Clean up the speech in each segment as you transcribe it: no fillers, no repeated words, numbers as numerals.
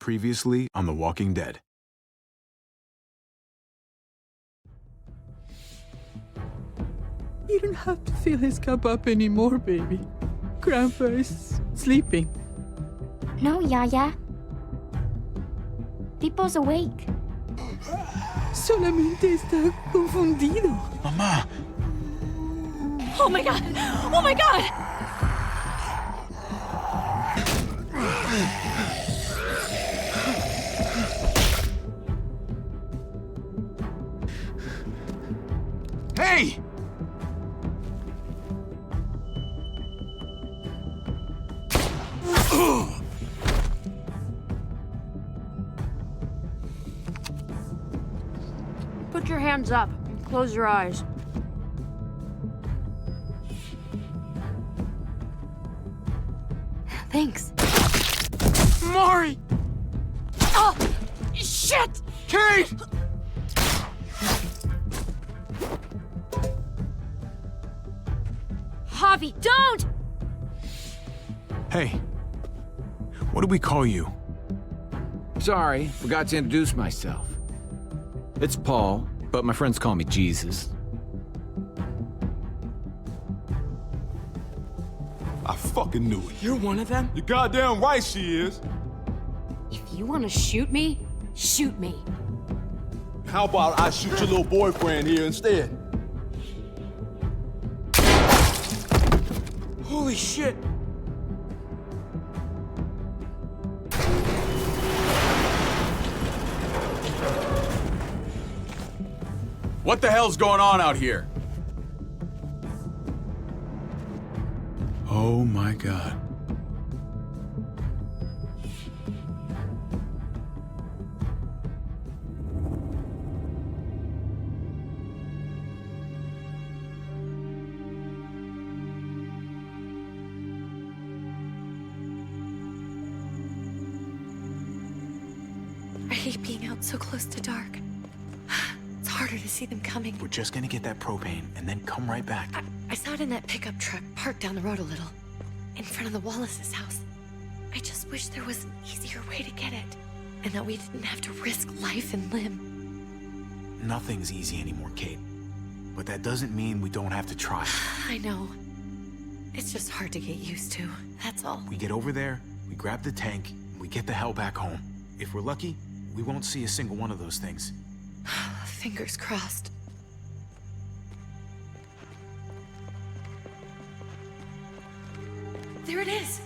Previously on The Walking Dead. You don't have to fill his cup up anymore, baby. Grandpa is sleeping. No, Yaya. Pipo's awake. Solamente está confundido. Mamá! Oh my god! Oh my god! Hey! Put your hands up and close your eyes. Thanks. Mari! Oh! Shit! Kate! Javi, don't! Hey. What do we call you? Sorry, forgot to introduce myself. It's Paul, but my friends call me Jesus. I fucking knew it. You're one of them? You're goddamn right she is. If you want to shoot me, shoot me. How about I shoot your little boyfriend here instead? Holy shit! What the hell's going on out here? Oh my god. I hate being out so close to dark. It's harder to see them coming. We're just gonna get that propane and then come right back. I saw it in that pickup truck parked down the road a little, in front of the Wallace's house. I just wish there was an easier way to get it, and that we didn't have to risk life and limb. Nothing's easy anymore, Kate. But that doesn't mean we don't have to try. I know. It's just hard to get used to, that's all. We get over there, we grab the tank, and we get the hell back home. If we're lucky, we won't see a single one of those things. Fingers crossed. There it is!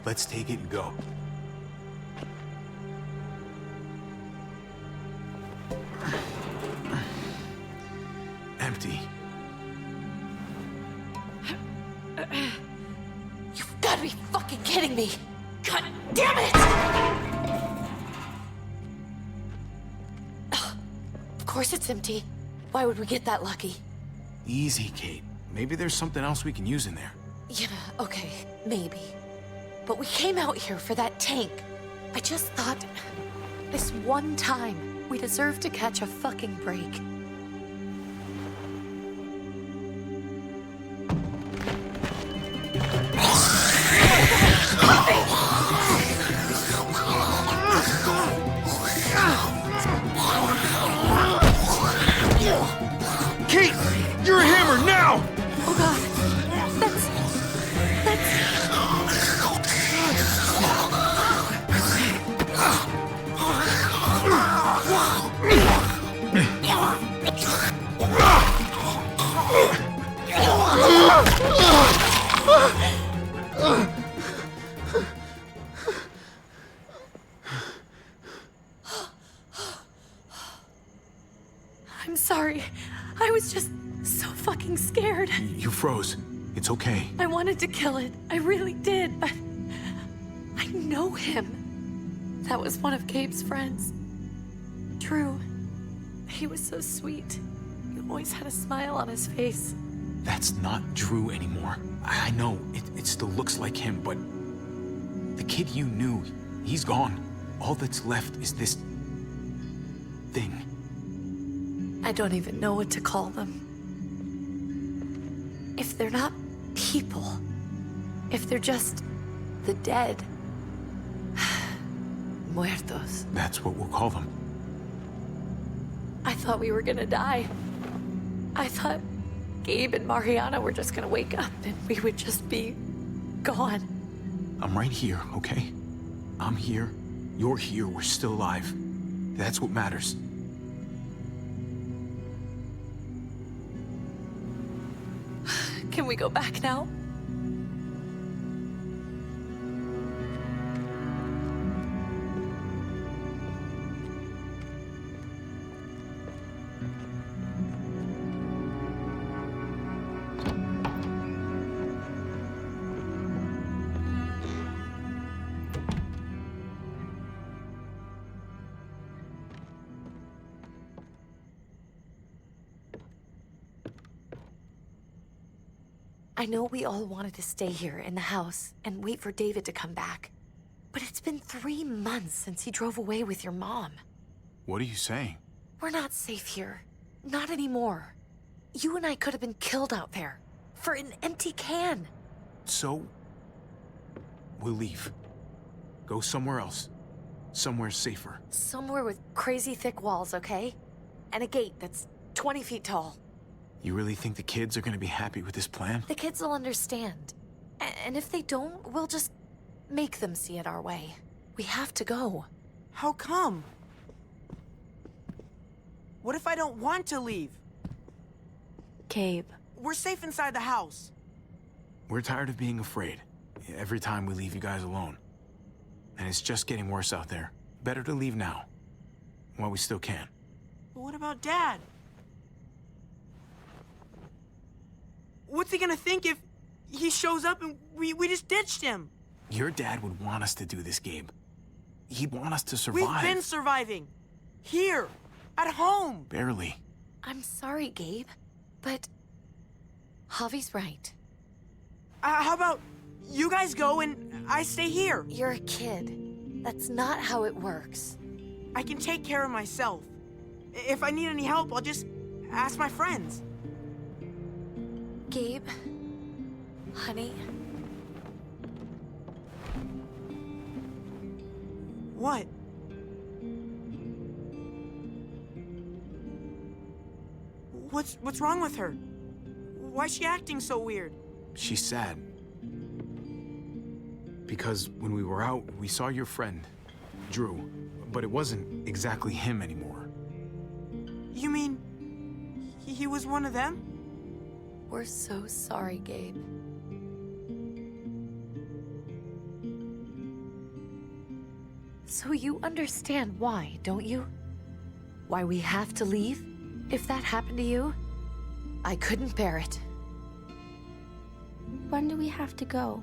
Let's take it and go. Empty. You've got to be fucking kidding me! God damn it! Ugh. Of course it's empty. Why would we get that lucky? Easy, Kate. Maybe there's something else we can use in there. Yeah, okay, maybe. But we came out here for that tank. I just thought, this one time, we deserve to catch a fucking break. Kate! You're a hammer now! Oh god, that's... I'm sorry. I was just so fucking scared. You froze. It's okay. I wanted to kill it. I really did, but I know him. That was one of Gabe's friends. Drew. He was so sweet. He always had a smile on his face. That's not Drew anymore. I know, it still looks like him, but the kid you knew, he's gone. All that's left is this thing. I don't even know what to call them. if they're not people, if they're just the dead, muertos. That's what we'll call them. I thought we were gonna die. I thought Gabe and Mariana were just gonna wake up and we would just be gone. I'm right here, okay? I'm here. You're here. We're still alive. That's what matters. Can we go back now? I know we all wanted to stay here in the house and wait for David to come back. But it's been 3 months since he drove away with your mom. What are you saying? We're not safe here. Not anymore. You and I could have been killed out there. For an empty can. So, we'll leave. Go somewhere else. Somewhere safer. Somewhere with crazy thick walls, okay? And a gate that's 20 feet tall. You really think the kids are gonna be happy with this plan? The kids will understand. And if they don't, we'll just make them see it our way. We have to go. How come? What if I don't want to leave? Gabe. We're safe inside the house. We're tired of being afraid. Every time we leave you guys alone. And it's just getting worse out there. Better to leave now. While we still can. But what about Dad? What's he gonna think if he shows up and we just ditched him? Your dad would want us to do this, Gabe. He'd want us to survive. We've been surviving. Here. At home. Barely. I'm sorry, Gabe. But Javi's right. How about you guys go and I stay here? You're a kid. That's not how it works. I can take care of myself. If I need any help, I'll just ask my friends. Gabe, honey, What? What's wrong with her? Why's she acting so weird? She's sad. Because when we were out, we saw your friend, Drew. But it wasn't exactly him anymore. You mean he was one of them? we're so sorry, Gabe. So you understand why, don't you? Why we have to leave? If that happened to you, I couldn't bear it. When do we have to go?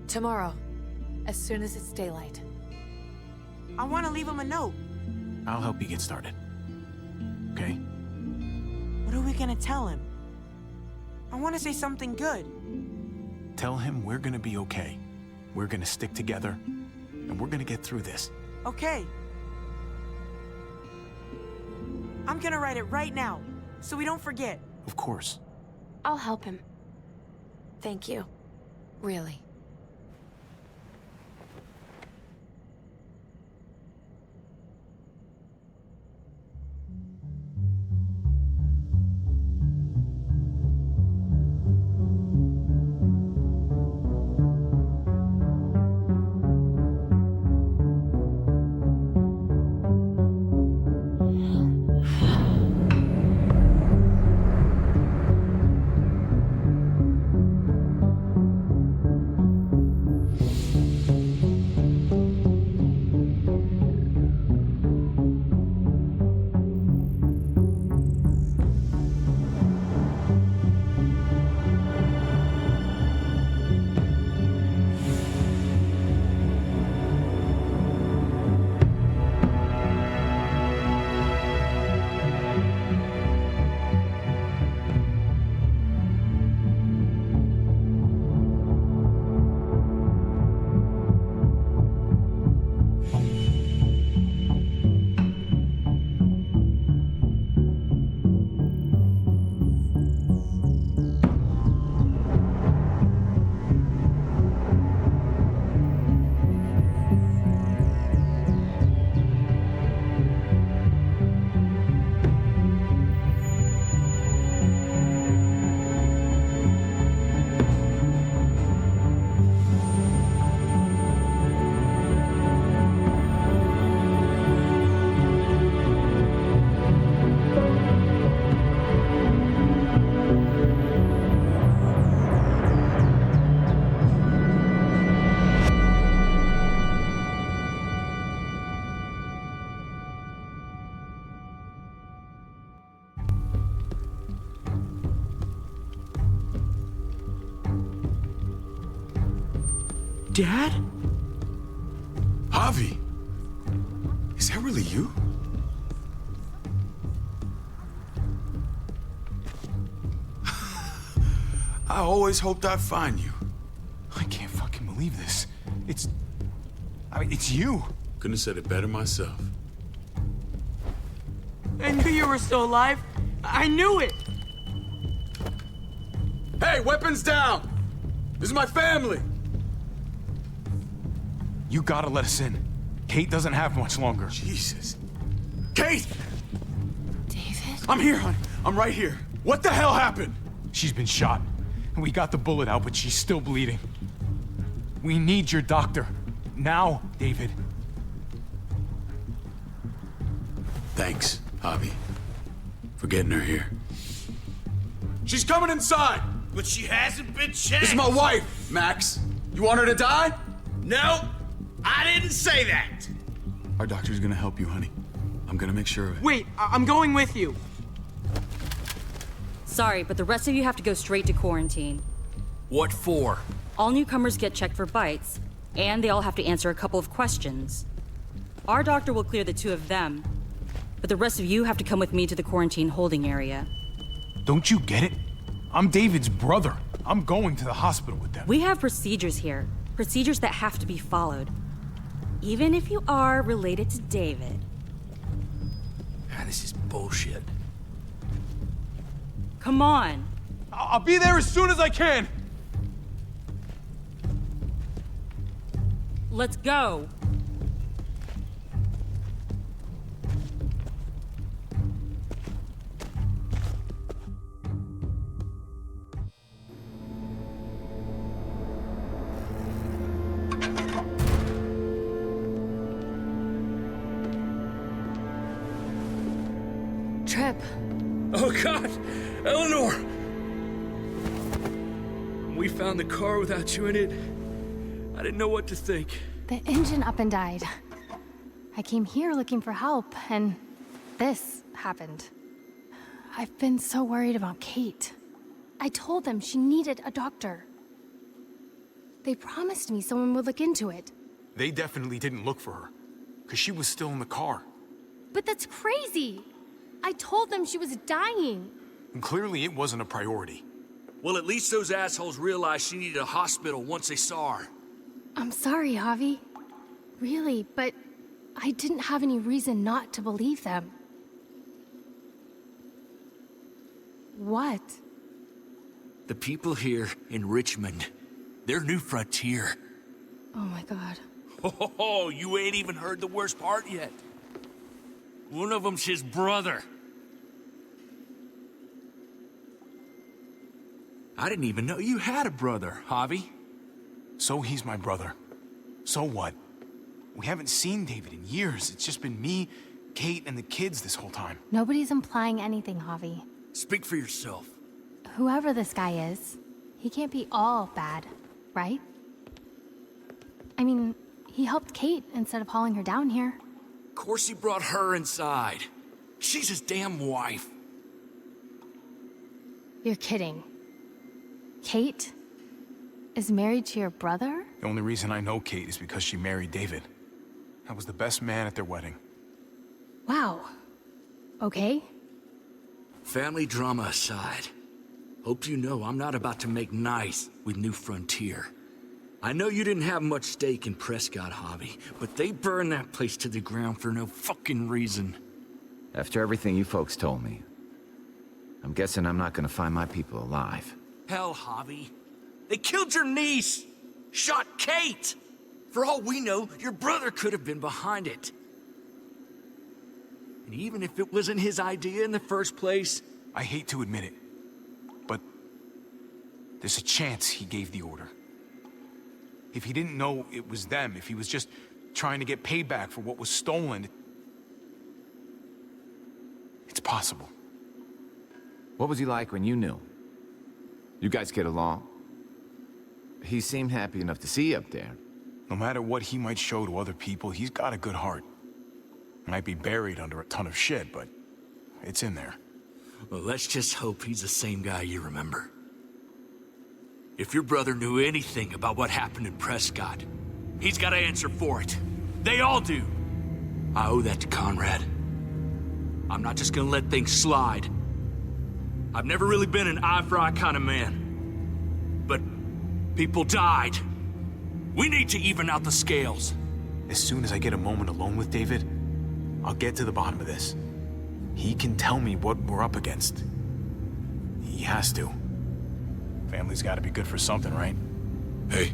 Tomorrow, as soon as it's daylight. I want to leave him a note. I'll help you get started. Okay? What are we gonna tell him? I want to say something good. Tell him we're gonna be okay. We're gonna stick together, and we're gonna get through this. Okay. I'm gonna write it right now, so we don't forget. Of course. I'll help him. Thank you. Really. Dad? Javi! Is that really you? I always hoped I'd find you. I can't fucking believe this. It's you. Couldn't have said it better myself. I knew you were still alive. I knew it. Hey, weapons down! This is my family! You gotta let us in. Kate doesn't have much longer. Jesus. Kate! David? I'm here, hon. I'm right here. What the hell happened? She's been shot. And we got the bullet out, but she's still bleeding. We need your doctor. Now, David. Thanks, Javi, for getting her here. She's coming inside! But she hasn't been checked. This is my wife, Max. You want her to die? No, I didn't say that. Our doctor's gonna help you, honey. I'm gonna make sure of it. Wait, I'm going with you. Sorry, but the rest of you have to go straight to quarantine. What for? All newcomers get checked for bites, and they all have to answer a couple of questions. Our doctor will clear the two of them, but the rest of you have to come with me to the quarantine holding area. Don't you get it? I'm David's brother. I'm going to the hospital with them. We have procedures here, procedures that have to be followed. Even if you are related to David. This is bullshit. Come on. I'll be there as soon as I can. Let's go. Trip. Oh God, Eleanor! When we found the car without you in it, I didn't know what to think. The engine up and died. I came here looking for help, and this happened. I've been so worried about Kate. I told them she needed a doctor. They promised me someone would look into it. They definitely didn't look for her, because she was still in the car. But that's crazy! I told them she was dying. And clearly it wasn't a priority. Well, at least those assholes realized she needed a hospital once they saw her. I'm sorry, Javi. Really, but I didn't have any reason not to believe them. What? The people here in Richmond, their new frontier. Oh my god. Oh, you ain't even heard the worst part yet. One of them's his brother. I didn't even know you had a brother, Javi. So he's my brother. So what? We haven't seen David in years. It's just been me, Kate, and the kids this whole time. Nobody's implying anything, Javi. Speak for yourself. Whoever this guy is, he can't be all bad, right? I mean, he helped Kate instead of hauling her down here. Of course he brought her inside. She's his damn wife. You're kidding. Kate is married to your brother? The only reason I know Kate is because she married David. I was the best man at their wedding. Wow. Okay. Family drama aside, hope you know I'm not about to make nice with New Frontier. I know you didn't have much stake in Prescott, Javi, but they burned that place to the ground for no fucking reason. After everything you folks told me, I'm guessing I'm not gonna find my people alive. Hell, Javi. They killed your niece! Shot Kate! For all we know, your brother could have been behind it. And even if it wasn't his idea in the first place... I hate to admit it, but there's a chance he gave the order. If he didn't know it was them, if he was just trying to get payback for what was stolen, it's possible. What was he like when you knew? You guys get along? He seemed happy enough to see you up there. No matter what he might show to other people, he's got a good heart. Might be buried under a ton of shit, but it's in there. Well, let's just hope he's the same guy you remember. If your brother knew anything about what happened in Prescott, he's got to answer for it. They all do. I owe that to Conrad. I'm not just gonna let things slide. I've never really been an eye-for-eye kind of man. But people died. We need to even out the scales. As soon as I get a moment alone with David, I'll get to the bottom of this. He can tell me what we're up against. He has to. Family's gotta be good for something, right? Hey.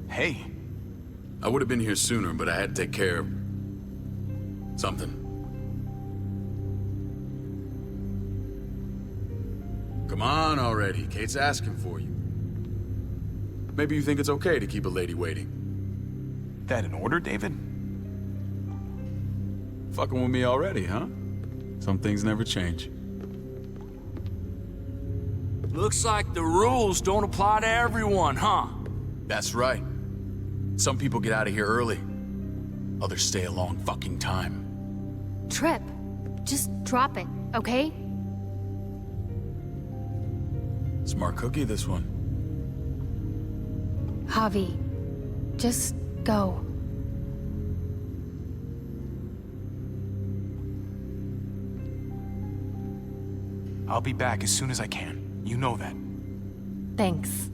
Hey. I would have been here sooner, but I had to take care of something. Come on already. Kate's asking for you. Maybe you think it's okay to keep a lady waiting. That in order, David? Fucking with me already, huh? Some things never change. Looks like the rules don't apply to everyone, huh? That's right. Some people get out of here early. Others stay a long fucking time. Trip, just drop it, okay? Smart cookie, this one. Javi, just go. I'll be back as soon as I can. You know that. Thanks.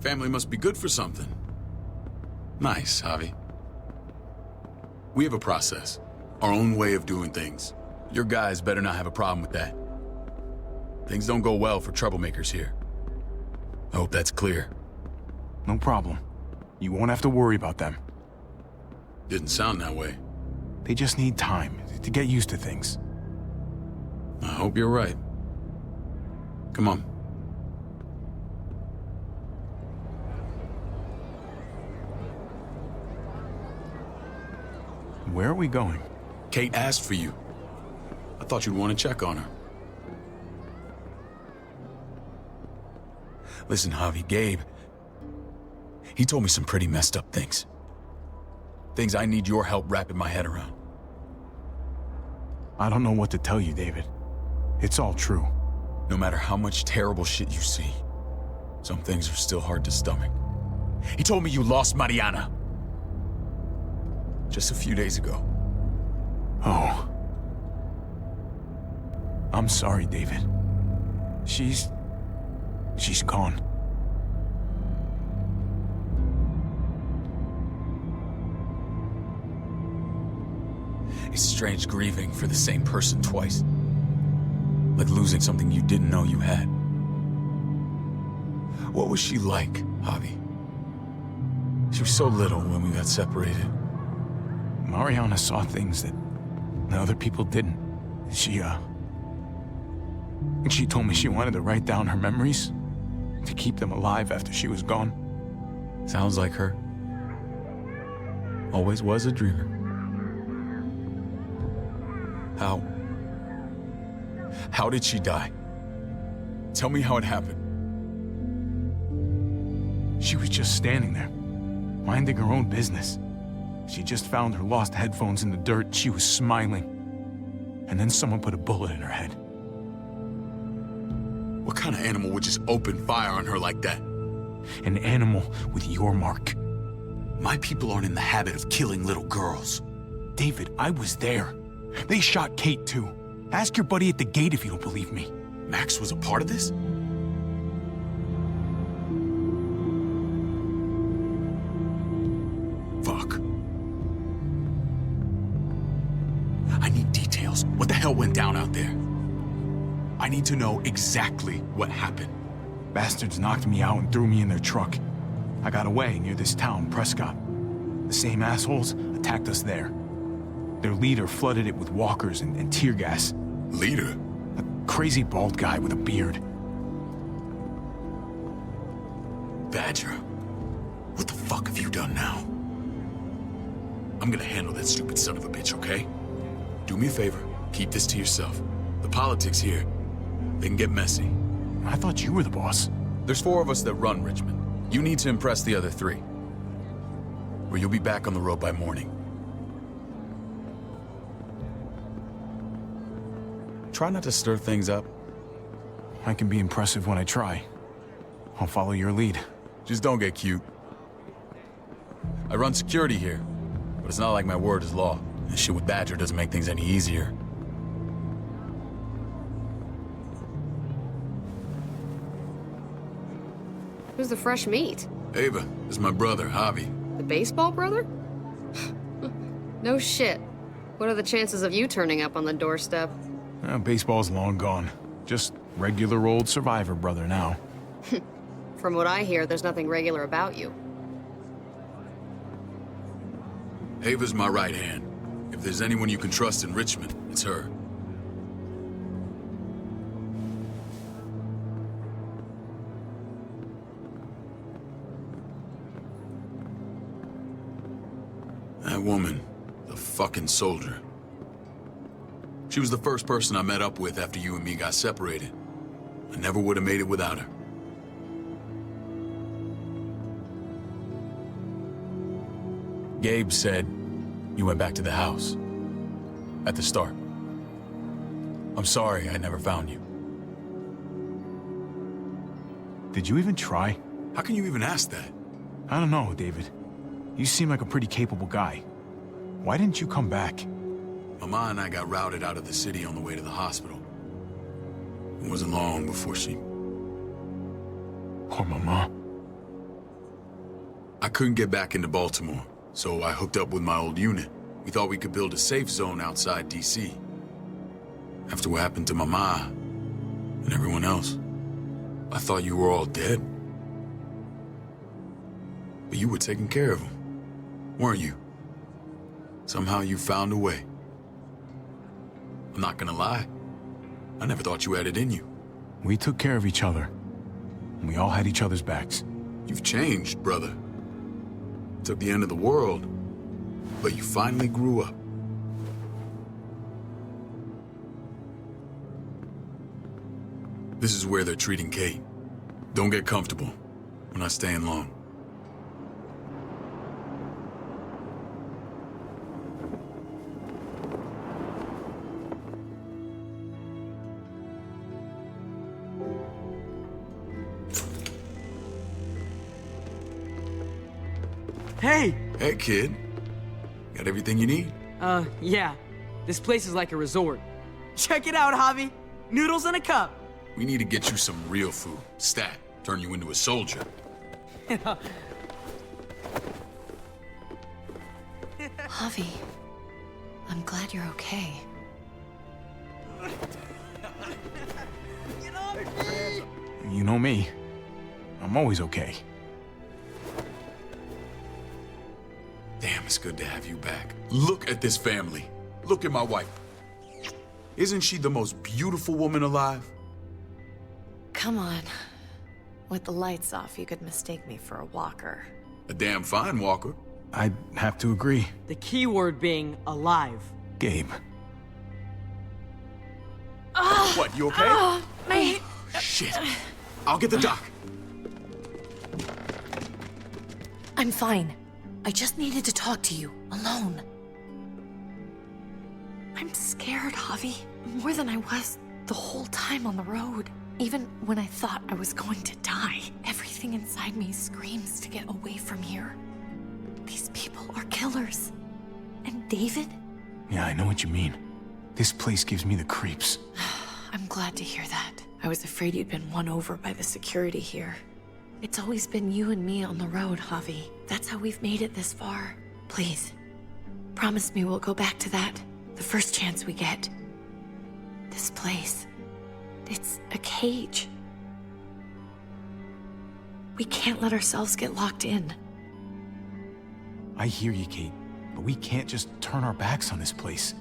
Family must be good for something. Nice, Javi. We have a process, our own way of doing things. Your guys better not have a problem with that. Things don't go well for troublemakers here. I hope that's clear. No problem. You won't have to worry about them. Didn't sound that way. They just need time to get used to things. I hope you're right. Come on. Where are we going? Kate asked for you. I thought you'd want to check on her. Listen, Javi, Gabe, he told me some pretty messed up things. Things I need your help wrapping my head around. I don't know what to tell you, David. It's all true. No matter how much terrible shit you see, some things are still hard to stomach. He told me you lost Mariana. Just a few days ago. Oh. I'm sorry, David. She's gone. It's strange grieving for the same person twice. Like losing something you didn't know you had. What was she like, Javi? She was so little when we got separated. Mariana saw things that other people didn't. She told me she wanted to write down her memories to keep them alive after she was gone. Sounds like her. Always was a dreamer. How did she die? Tell me how it happened. She was just standing there, minding her own business. She just found her lost headphones in the dirt. She was smiling. And then someone put a bullet in her head. What kind of animal would just open fire on her like that? An animal with your mark. My people aren't in the habit of killing little girls. David, I was there. They shot Kate too. Ask your buddy at the gate if you don't believe me. Max was a part of this? Fuck. I need details. What the hell went down out there? I need to know exactly what happened. Bastards knocked me out and threw me in their truck. I got away near this town, Prescott. The same assholes attacked us there. Their leader flooded it with walkers and tear gas. Leader? A crazy bald guy with a beard. Badger. What the fuck have you done now? I'm gonna handle that stupid son of a bitch, okay? Do me a favor, keep this to yourself. The politics here, they can get messy. I thought you were the boss. There's 4 of us that run Richmond. You need to impress the other 3. Or you'll be back on the road by morning. Try not to stir things up. I can be impressive when I try. I'll follow your lead. Just don't get cute. I run security here, but it's not like my word is law. This shit with Badger doesn't make things any easier. Who's the fresh meat? Ava, this is my brother, Javi. The baseball brother? No shit. What are the chances of you turning up on the doorstep? Baseball's long gone. Just regular old survivor brother now. From what I hear, there's nothing regular about you. Ava's my right hand. If there's anyone you can trust in Richmond, it's her. That woman, the fucking soldier. She was the first person I met up with after you and me got separated. I never would have made it without her. Gabe said you went back to the house. At the start. I'm sorry I never found you. Did you even try? How can you even ask that? I don't know, David. You seem like a pretty capable guy. Why didn't you come back? Mama and I got routed out of the city on the way to the hospital. It wasn't long before she... Poor Mama. I couldn't get back into Baltimore, so I hooked up with my old unit. We thought we could build a safe zone outside D.C. After what happened to Mama and everyone else, I thought you were all dead. But you were taking care of them, weren't you? Somehow you found a way. I'm not gonna lie. I never thought you had it in you. We took care of each other. And we all had each other's backs. You've changed, brother. Took the end of the world, but you finally grew up. This is where they're treating Kate. Don't get comfortable. We're not staying long. Hey! Hey, kid. Got everything you need? Yeah. This place is like a resort. Check it out, Javi. Noodles in a cup. We need to get you some real food. Stat. Turn you into a soldier. Javi, I'm glad you're okay. You know me. I'm always okay. Damn, it's good to have you back. Look at this family. Look at my wife. Isn't she the most beautiful woman alive? Come on. With the lights off, you could mistake me for a walker. A damn fine walker. I'd have to agree. The key word being alive. Gabe. What, you okay? My... Shit. I'll get the doc. I'm fine. I just needed to talk to you, alone. I'm scared, Javi. More than I was the whole time on the road. Even when I thought I was going to die, everything inside me screams to get away from here. These people are killers. And David? Yeah, I know what you mean. This place gives me the creeps. I'm glad to hear that. I was afraid you'd been won over by the security here. It's always been you and me on the road, Javi. That's how we've made it this far. Please, promise me we'll go back to that the first chance we get. This place, it's a cage. We can't let ourselves get locked in. I hear you, Kate, but we can't just turn our backs on this place.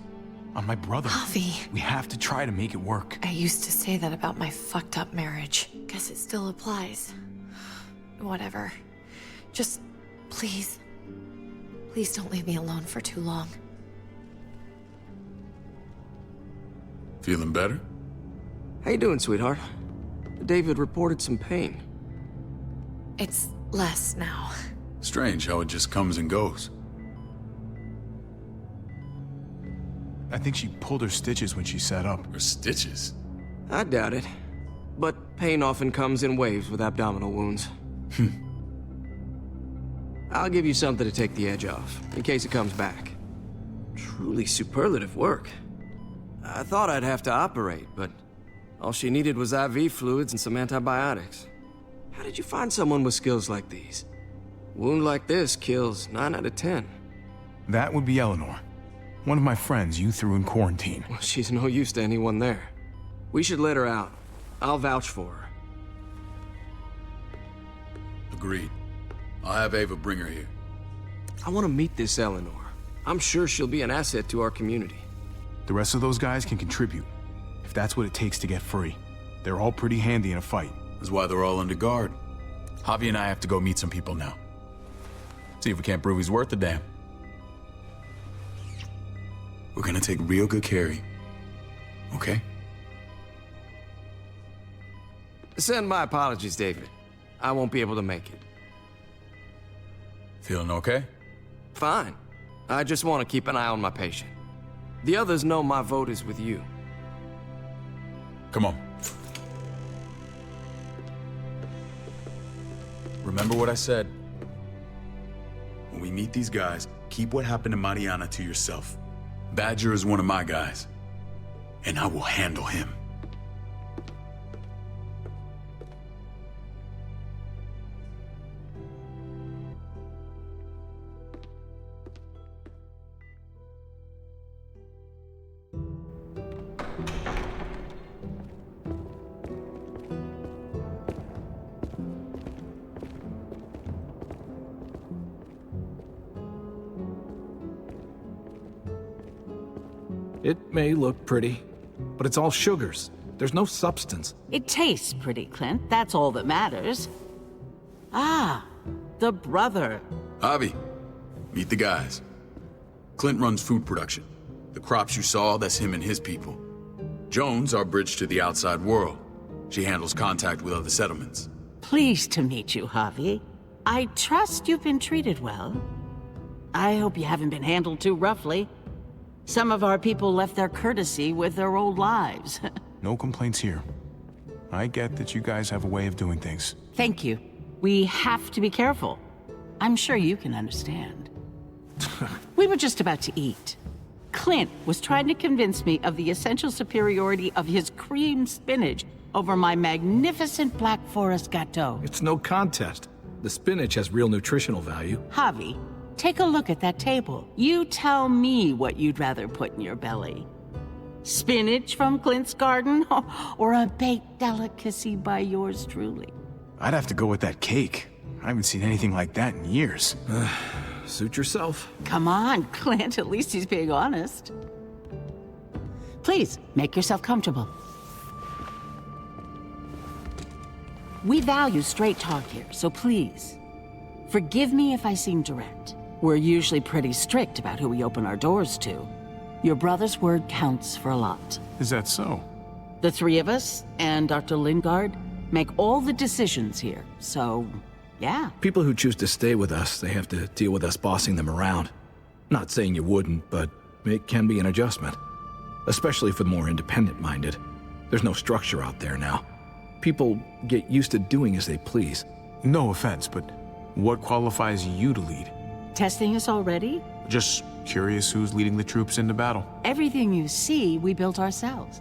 On my brother. Javi. We have to try to make it work. I used to say that about my fucked up marriage. Guess it still applies. Whatever. Just, please. Please don't leave me alone for too long. Feeling better? How you doing, sweetheart? David reported some pain. It's less now. Strange how it just comes and goes. I think she pulled her stitches when she sat up. Her stitches? I doubt it. But pain often comes in waves with abdominal wounds. I'll give you something to take the edge off, in case it comes back. Truly superlative work. I thought I'd have to operate, but all she needed was IV fluids and some antibiotics. How did you find someone with skills like these? A wound like this kills 9 out of 10. That would be Eleanor. One of my friends you threw in quarantine. Well, she's no use to anyone there. We should let her out. I'll vouch for her. Agreed. I'll have Ava bring her here. I want to meet this Eleanor. I'm sure she'll be an asset to our community. The rest of those guys can contribute, if that's what it takes to get free. They're all pretty handy in a fight. That's why they're all under guard. Javi and I have to go meet some people now. See if we can't prove he's worth a damn. We're gonna take real good care of you. Okay? Send my apologies, David. I won't be able to make it. Feeling okay? Fine. I just want to keep an eye on my patient. The others know my vote is with you. Come on. Remember what I said. When we meet these guys, keep what happened to Mariana to yourself. Badger is one of my guys, and I will handle him. It may look pretty, but it's all sugars. There's no substance. It tastes pretty, Clint. That's all that matters. Ah, the brother. Javi, meet the guys. Clint runs food production. The crops you saw, that's him and his people. Jones, our bridge to the outside world. She handles contact with other settlements. Pleased to meet you, Javi. I trust you've been treated well. I hope you haven't been handled too roughly. Some of our people left their courtesy with their old lives. No complaints here. I get that you guys have a way of doing things. Thank you. We have to be careful. I'm sure you can understand. We were just about to eat. Clint was trying to convince me of the essential superiority of his cream spinach over my magnificent Black Forest gâteau. It's no contest. The spinach has real nutritional value. Javi, take a look at that table. You tell me what you'd rather put in your belly. Spinach from Clint's garden, or a baked delicacy by yours truly? I'd have to go with that cake. I haven't seen anything like that in years. Suit yourself. Come on, Clint, at least he's being honest. Please, make yourself comfortable. We value straight talk here, so please, forgive me if I seem direct. We're usually pretty strict about who we open our doors to. Your brother's word counts for a lot. Is that so? The three of us, and Dr. Lingard, make all the decisions here, so, yeah. People who choose to stay with us, they have to deal with us bossing them around. Not saying you wouldn't, but it can be an adjustment. Especially for the more independent-minded. There's no structure out there now. People get used to doing as they please. No offense, but what qualifies you to lead? Testing us already? Just curious who's leading the troops into battle. Everything you see, we built ourselves.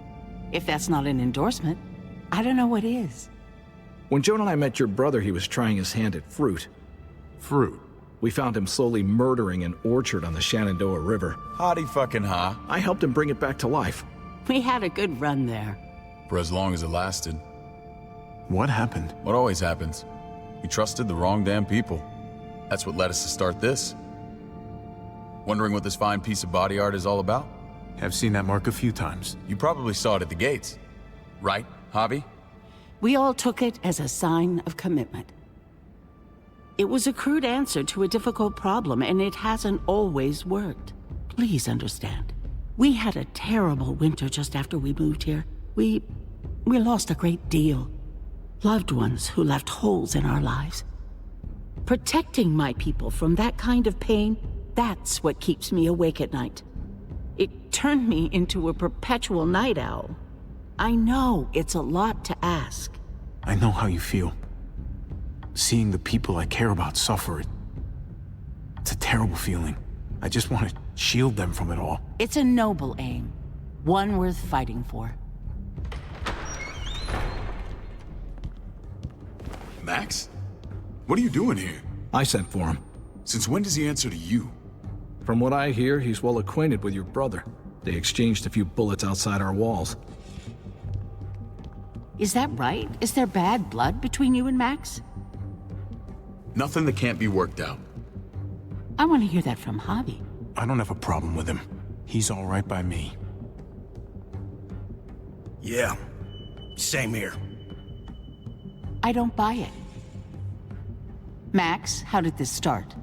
If that's not an endorsement, I don't know what is. When Joan and I met your brother, he was trying his hand at fruit. Fruit? We found him slowly murdering an orchard on the Shenandoah River. Howdy fucking ha. I helped him bring it back to life. We had a good run there. For as long as it lasted. What happened? What always happens. We trusted the wrong damn people. That's what led us to start this. Wondering what this fine piece of body art is all about? Have seen that mark a few times. You probably saw it at the gates. Right, Javi? We all took it as a sign of commitment. It was a crude answer to a difficult problem, and it hasn't always worked. Please understand. We had a terrible winter just after we moved here. We lost a great deal. Loved ones who left holes in our lives. Protecting my people from that kind of pain, that's what keeps me awake at night. It turned me into a perpetual night owl. I know it's a lot to ask. I know how you feel. Seeing the people I care about suffer, it's a terrible feeling. I just want to shield them from it all. It's a noble aim. One worth fighting for. Max? What are you doing here? I sent for him. Since when does he answer to you? From what I hear, he's well acquainted with your brother. They exchanged a few bullets outside our walls. Is that right? Is there bad blood between you and Max? Nothing that can't be worked out. I want to hear that from Javi. I don't have a problem with him. He's all right by me. Yeah, same here. I don't buy it. Max, how did this start?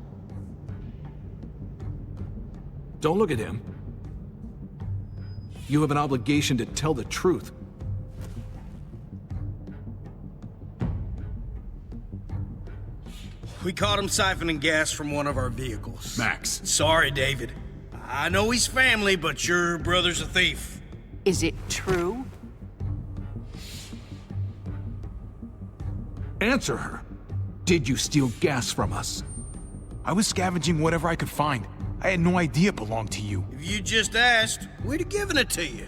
Don't look at him. You have an obligation to tell the truth. We caught him siphoning gas from one of our vehicles. Max. Sorry, David. I know he's family, but your brother's a thief. Is it true? Answer her. Did you steal gas from us? I was scavenging whatever I could find. I had no idea it belonged to you. If you just asked, we'd have given it to you.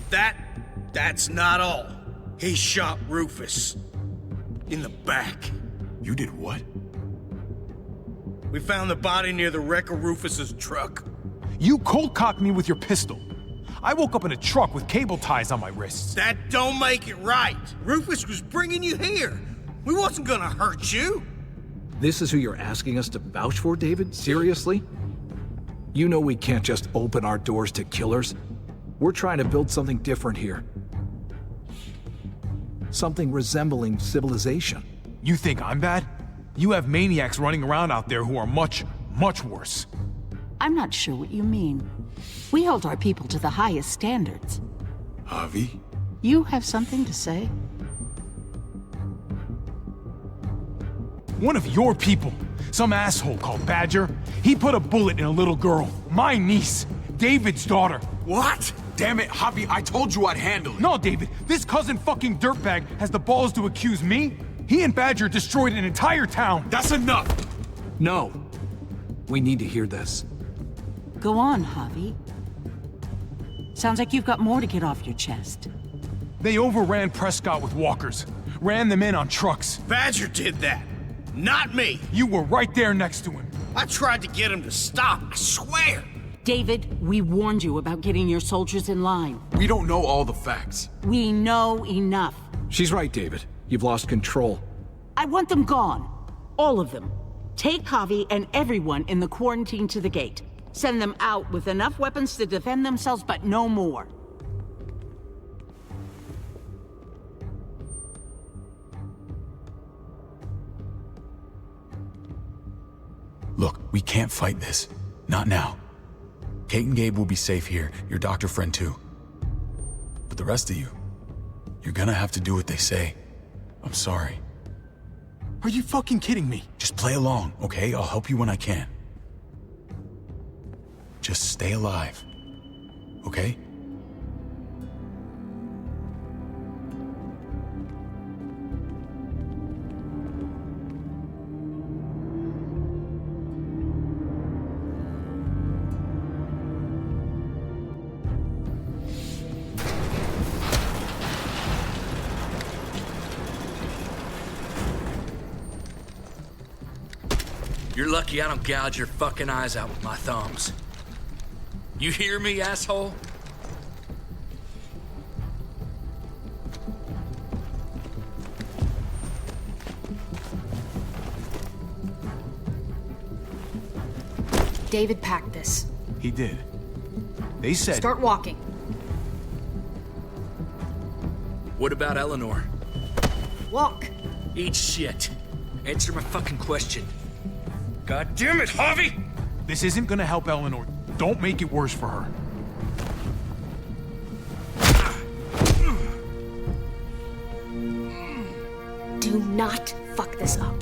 That's not all. He shot Rufus. In the back. You did what? We found the body near the wreck of Rufus's truck. You cold-cocked me with your pistol. I woke up in a truck with cable ties on my wrists. That don't make it right. Rufus was bringing you here. We wasn't gonna hurt you. This is who you're asking us to vouch for, David? Seriously? You know we can't just open our doors to killers. We're trying to build something different here. Something resembling civilization. You think I'm bad? You have maniacs running around out there who are much, much worse. I'm not sure what you mean. We hold our people to the highest standards. Javi? You have something to say? One of your people, some asshole called Badger, he put a bullet in a little girl, my niece, David's daughter. What? Damn it, Javi, I told you I'd handle it. No, David, this cousin fucking dirtbag has the balls to accuse me? He and Badger destroyed an entire town. That's enough! No. We need to hear this. Go on, Javi. Sounds like you've got more to get off your chest. They overran Prescott with walkers, ran them in on trucks. Badger did that, not me. You were right there next to him. I tried to get him to stop, I swear. David, we warned you about getting your soldiers in line. We don't know all the facts. We know enough. She's right, David. You've lost control. I want them gone. All of them. Take Javi and everyone in the quarantine to the gate. Send them out with enough weapons to defend themselves, but no more. Look, we can't fight this. Not now. Kate and Gabe will be safe here, your doctor friend too. But the rest of you, you're gonna have to do what they say. I'm sorry. Are you fucking kidding me? Just play along, okay? I'll help you when I can. Just stay alive, okay? You're lucky I don't gouge your fucking eyes out with my thumbs. You hear me, asshole? David packed this. He did. They said... Start walking. What about Eleanor? Walk. Eat shit. Answer my fucking question. God damn it, Javi! This isn't gonna help Eleanor. Don't make it worse for her. Do not fuck this up.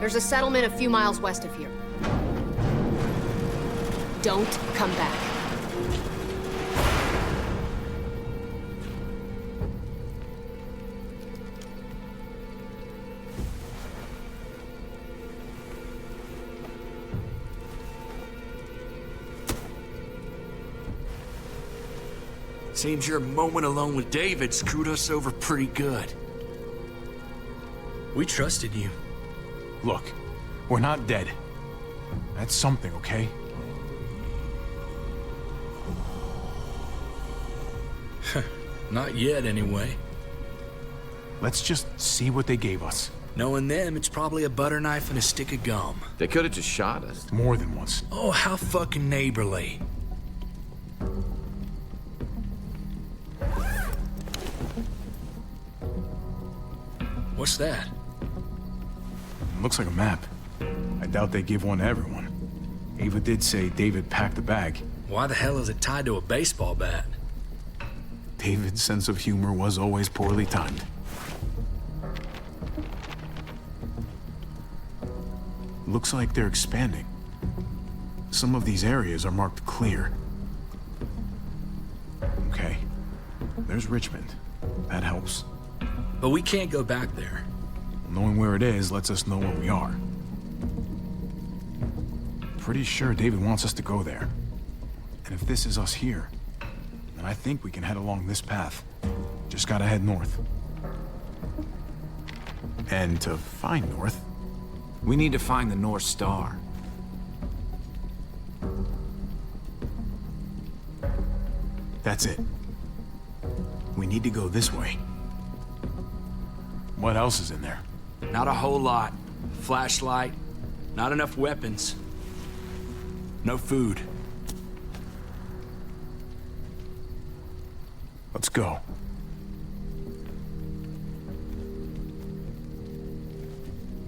There's a settlement a few miles west of here. Don't come back. Seems your moment alone with David screwed us over pretty good. We trusted you. Look, we're not dead. That's something, okay? Not yet, anyway. Let's just see what they gave us. Knowing them, it's probably a butter knife and a stick of gum. They could have just shot us. More than once. Oh, how fucking neighborly. What's that? Looks like a map. I doubt they give one to everyone. Ava did say David packed the bag. Why the hell is it tied to a baseball bat? David's sense of humor was always poorly timed. Looks like they're expanding. Some of these areas are marked clear. Okay. There's Richmond. That helps. But we can't go back there. Knowing where it is lets us know where we are. Pretty sure David wants us to go there. And if this is us here, then I think we can head along this path. Just gotta head north. And to find north, we need to find the North Star. That's it. We need to go this way. What else is in there? Not a whole lot. Flashlight, not enough weapons. No food. Let's go.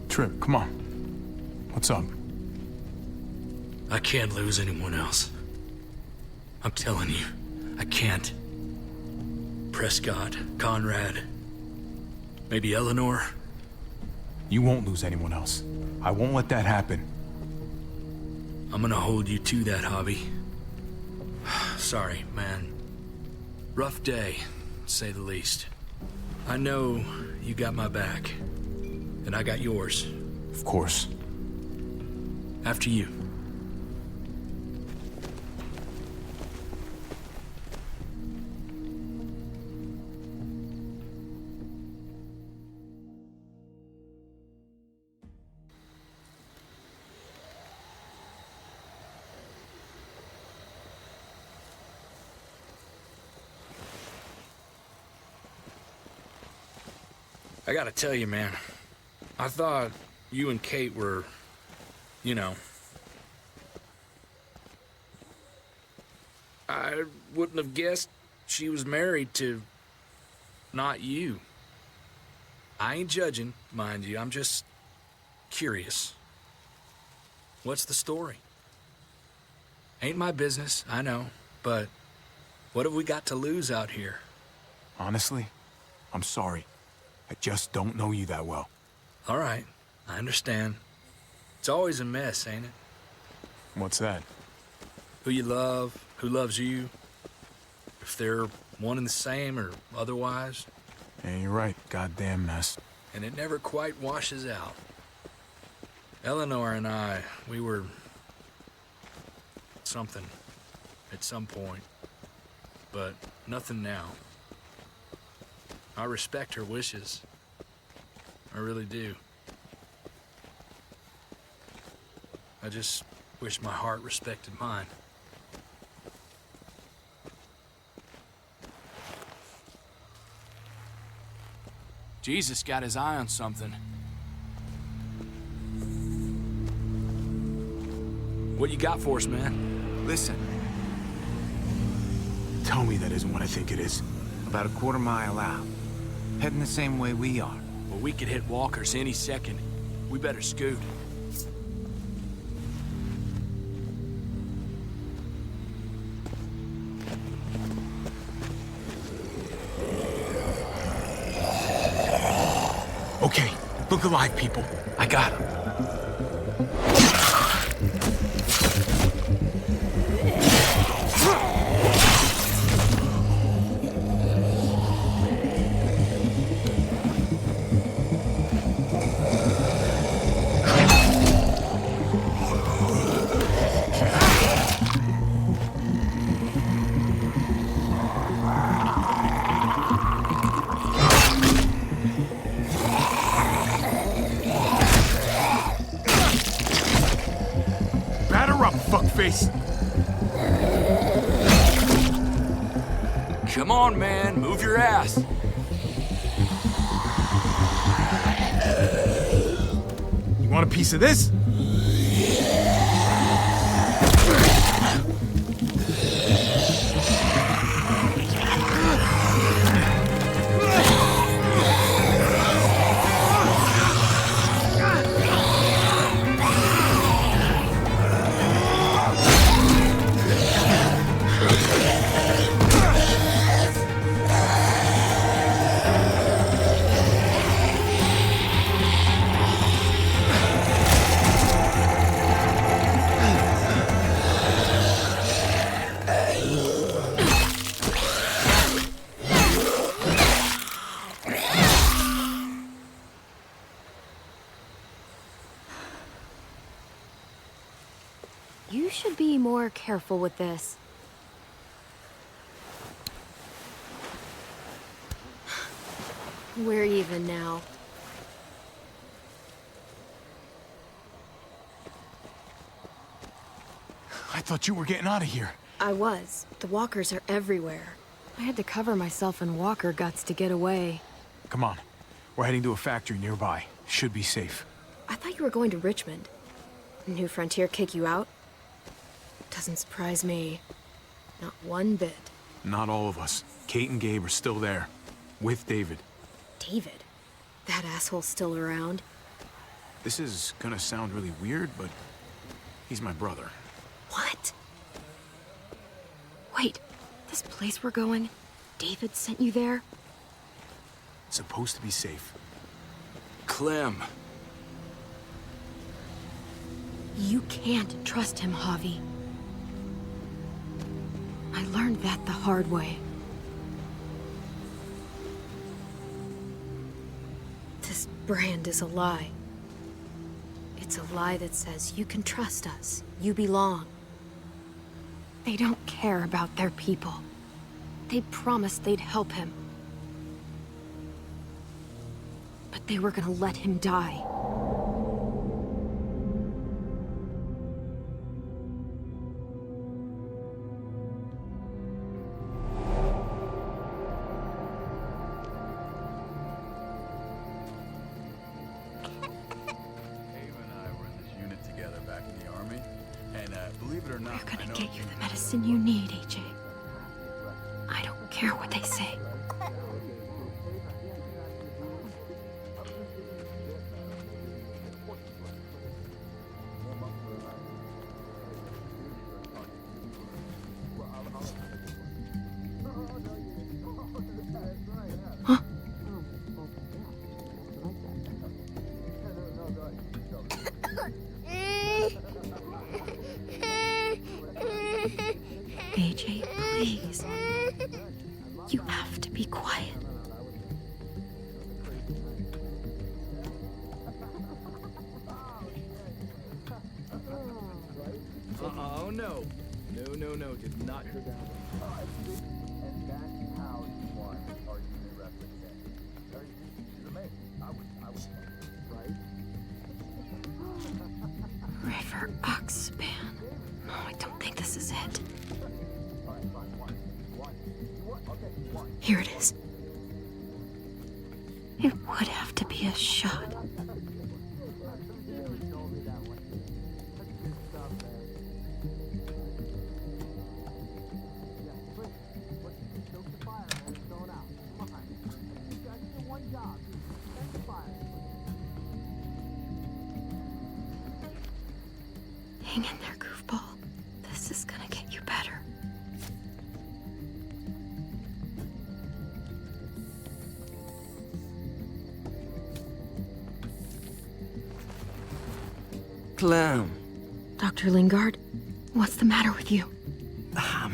Trip, come on. What's up? I can't lose anyone else. I'm telling you, I can't. Prescott, Conrad, maybe Eleanor. You won't lose anyone else. I won't let that happen. I'm gonna hold you to that, Javi. Sorry, man. Rough day, to say the least. I know you got my back, and I got yours. Of course. After you. I gotta tell you, man, I thought you and Kate were, you know... I wouldn't have guessed she was married to... not you. I ain't judging, mind you, I'm just curious. What's the story? Ain't my business, I know, but what have we got to lose out here? Honestly, I'm sorry. I just don't know you that well. All right, I understand. It's always a mess, ain't it? What's that? Who you love, who loves you, if they're one and the same or otherwise. Yeah, you're right. Goddamn mess. And it never quite washes out. Eleanor and I, we were... something at some point, but nothing now. I respect her wishes. I really do. I just wish my heart respected mine. Jesus got his eye on something. What you got for us, man? Listen. Tell me that isn't what I think it is. About a quarter-mile out. Heading the same way we are. Well, we could hit walkers any second. We better scoot. Okay, look alive, people. I got him. Fuckface. Come on, man. Move your ass. You want a piece of this? You should be more careful with this. We're even now. I thought you were getting out of here. I was. The walkers are everywhere. I had to cover myself in walker guts to get away. Come on. We're heading to a factory nearby. Should be safe. I thought you were going to Richmond. New Frontier kick you out? Doesn't surprise me. Not one bit. Not all of us. Kate and Gabe are still there. With David. David? That asshole's still around? This is gonna sound really weird, but he's my brother. What? Wait, this place we're going, David sent you there? It's supposed to be safe. Clem. You can't trust him, Javi. I learned that the hard way. This brand is a lie. It's a lie that says you can trust us, you belong. They don't care about their people. They promised they'd help him. But they were gonna let him die. We're gonna get you the medicine you need, AJ. I don't care what they say. Huh? AJ, please. You have to be quiet. Oh, no. No. Did not go down. And that's how you won our unit rep today. She's amazing. I was right? River Oxspan. No, I don't think this is it. Here it is. It would have to be a shot. Hang in there, goofball. This is gonna get you better. Clem. Dr. Lingard, what's the matter with you? I'm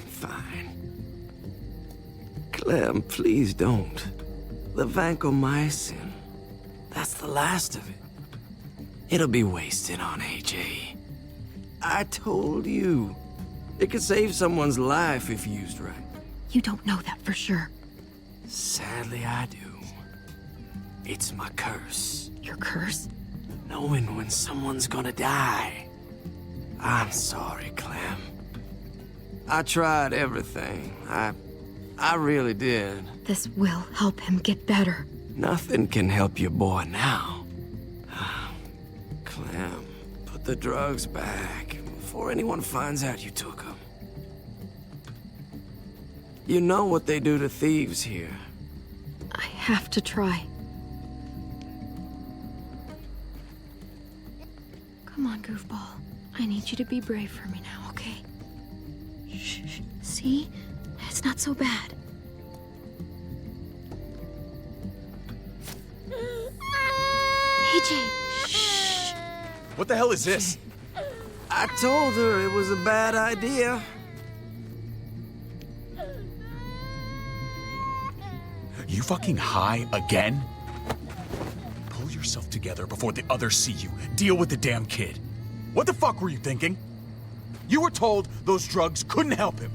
fine. Clem, please don't. The vancomycin. That's the last of it. It'll be wasted on AJ. I told you. It could save someone's life if used right. You don't know that for sure. Sadly, I do. It's my curse. Your curse? Knowing when someone's gonna die. I'm sorry, Clem. I tried everything. I really did. This will help him get better. Nothing can help your boy now. Clem, put the drugs back before anyone finds out you took them. You know what they do to thieves here. I have to try. Come on, goofball. I need you to be brave for me now, okay? Shh. See? It's not so bad. AJ, shh. What the hell is this? I told her it was a bad idea. You fucking high again? Pull yourself together before the others see you. Deal with the damn kid. What the fuck were you thinking? You were told those drugs couldn't help him.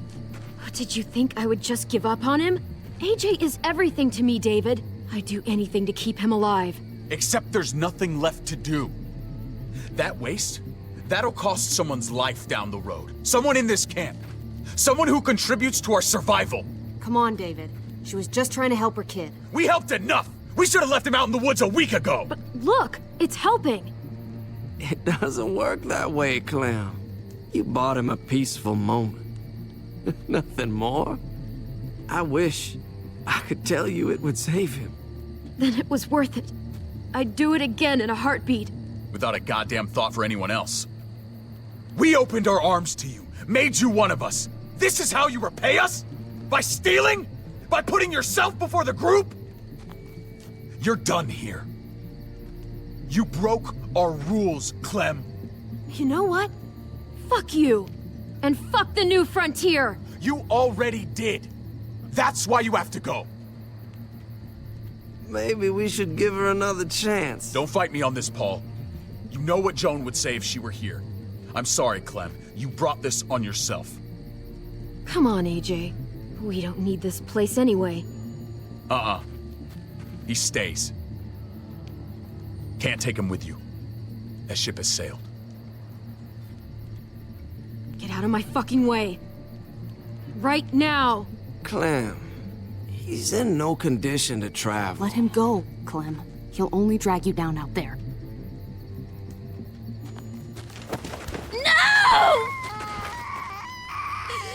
Did you think I would just give up on him? AJ is everything to me, David. I'd do anything to keep him alive. Except there's nothing left to do. That waste, that'll cost someone's life down the road. Someone in this camp. Someone who contributes to our survival. Come on, David. She was just trying to help her kid. We helped enough! We should have left him out in the woods a week ago! But look, it's helping. It doesn't work that way, Clem. You bought him a peaceful moment. Nothing more. I wish I could tell you it would save him. Then it was worth it. I'd do it again in a heartbeat. Without a goddamn thought for anyone else. We opened our arms to you, made you one of us. This is how you repay us? By stealing? By putting yourself before the group? You're done here. You broke our rules, Clem. You know what? Fuck you. And fuck the new frontier. You already did. That's why you have to go. Maybe we should give her another chance. Don't fight me on this, Paul. You know what Joan would say if she were here. I'm sorry, Clem. You brought this on yourself. Come on, AJ. We don't need this place anyway. He stays. Can't take him with you. That ship has sailed. Get out of my fucking way. Right now. Clem, he's in no condition to travel. Let him go, Clem. He'll only drag you down out there. No!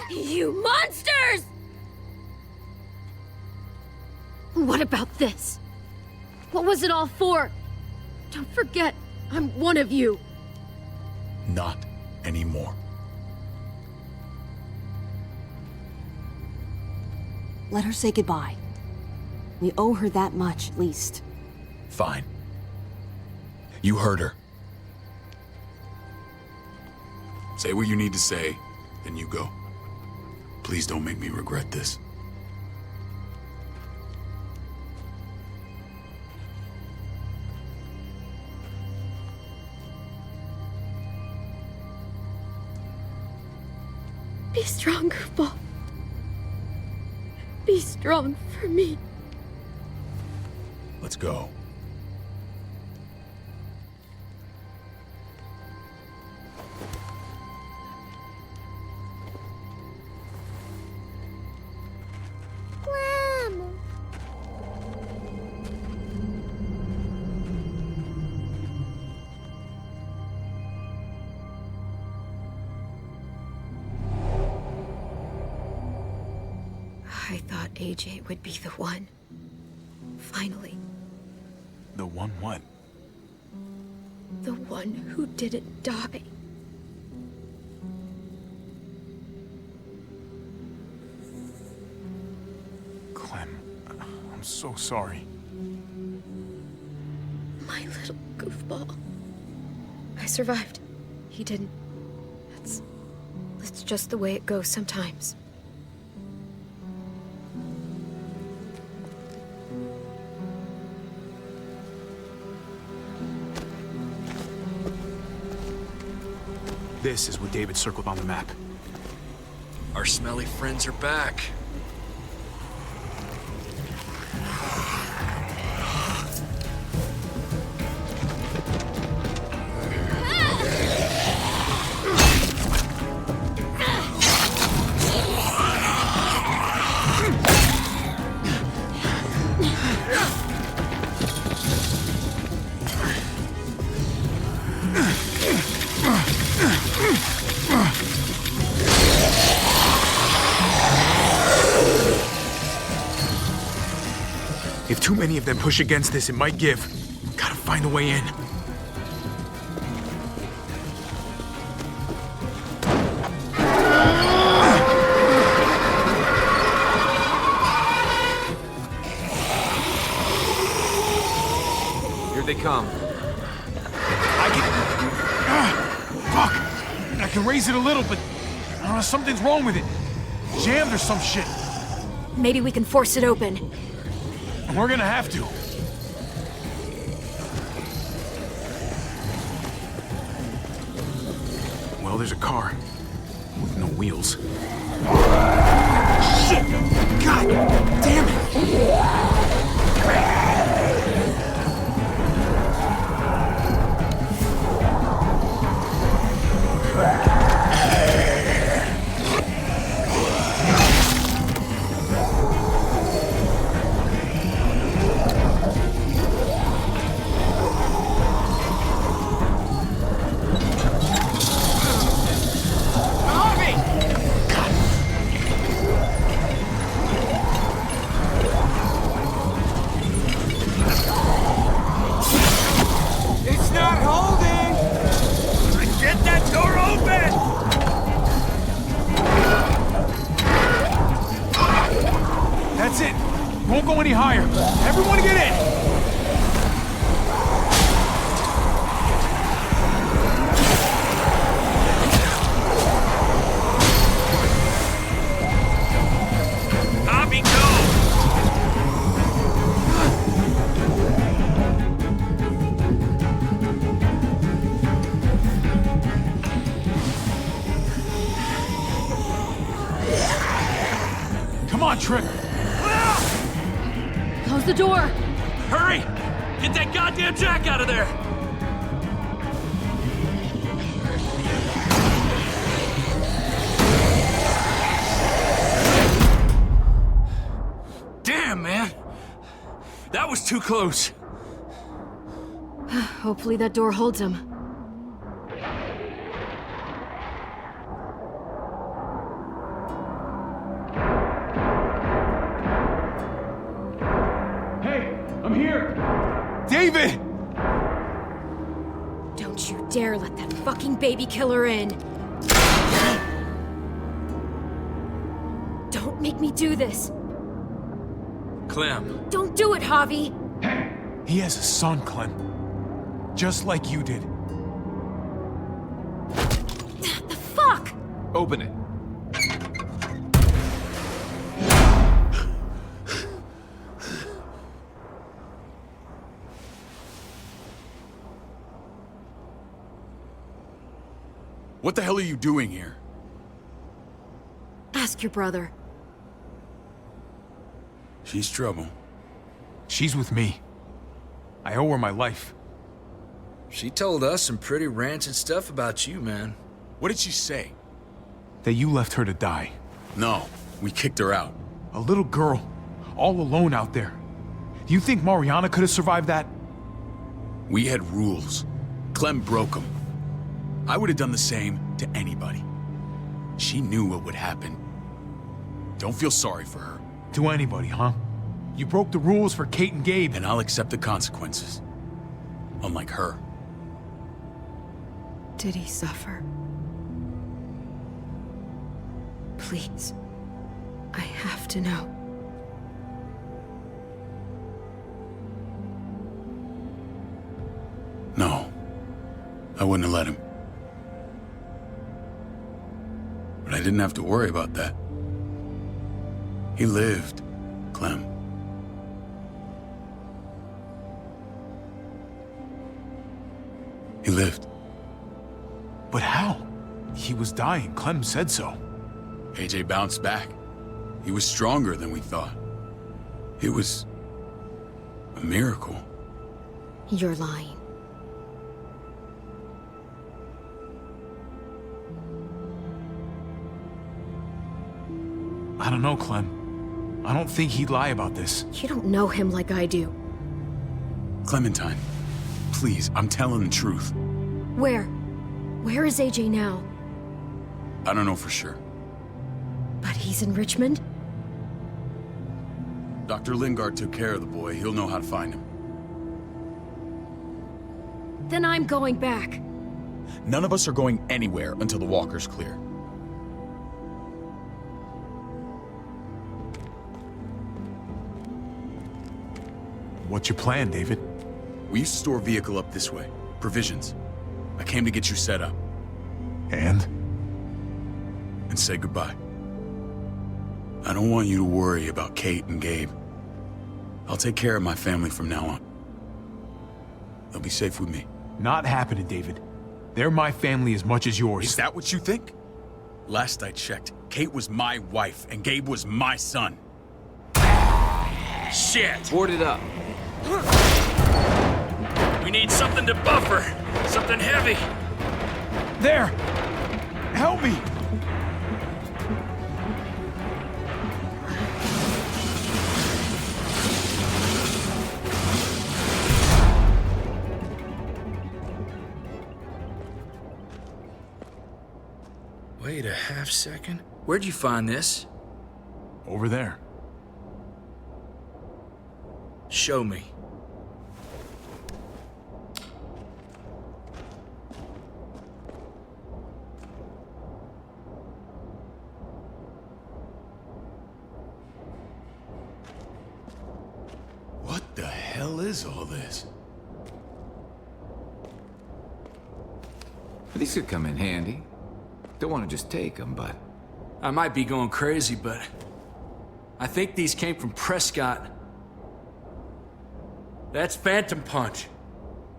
You monsters! What about this? What was it all for? Don't forget, I'm one of you. Not anymore. Let her say goodbye. We owe her that much, at least. Fine. You heard her. Say what you need to say, then you go. Please don't make me regret this. Be stronger, Paul. Be strong for me. Let's go. I thought AJ would be the one. Finally. The one what? The one who didn't die. so sorry. My little goofball. I survived. He didn't. That's just the way it goes sometimes. This is what David circled on the map. Our smelly friends are back. If too many of them push against this, it might give. Gotta find a way in. Here they come. Fuck! I can raise it a little, but something's wrong with it. Jammed or some shit. Maybe we can force it open. We're gonna have to. Well, there's a car with no wheels. Shit! God damn it! Won't go any higher. Everyone get in! Copy, go! Come on, Trip. Close the door! Hurry! Get that goddamn jack out of there! Damn, man! That was too close. Hopefully that door holds him. David! Don't you dare let that fucking baby killer in! Don't make me do this! Clem. Don't do it, Javi! He has a son, Clem. Just like you did. The fuck? Open it. What the hell are you doing here? Ask your brother. She's trouble. She's with me. I owe her my life. She told us some pretty rancid stuff about you, man. What did she say? That you left her to die. No, we kicked her out. A little girl, all alone out there. Do you think Mariana could have survived that? We had rules. Clem broke them. I would have done the same to anybody. She knew what would happen. Don't feel sorry for her. To anybody, huh? You broke the rules for Kate and Gabe. And I'll accept the consequences. Unlike her. Did he suffer? Please. I have to know. I wouldn't have let him. But I didn't have to worry about that. He lived, Clem. He lived. But how? He was dying. Clem said so. AJ bounced back. He was stronger than we thought. It was a miracle. You're lying. I don't know, Clem. I don't think he'd lie about this. You don't know him like I do. Clementine, please, I'm telling the truth. Where? Where is AJ now? I don't know for sure. But he's in Richmond? Dr. Lingard took care of the boy. He'll know how to find him. Then I'm going back. None of us are going anywhere until the walker's clear. What's your plan, David? We used to store a vehicle up this way. Provisions. I came to get you set up. And? And say goodbye. I don't want you to worry about Kate and Gabe. I'll take care of my family from now on. They'll be safe with me. Not happening, David. They're my family as much as yours. Is that what you think? Last I checked, Kate was my wife and Gabe was my son. Shit! Board it up. We need something to buffer. Something heavy. There! Help me! Wait a half second. Where'd you find this? Over there. Show me. What the hell is all this? These could come in handy. Don't want to just take them, but... I might be going crazy, but... I think these came from Prescott. That's Phantom Punch.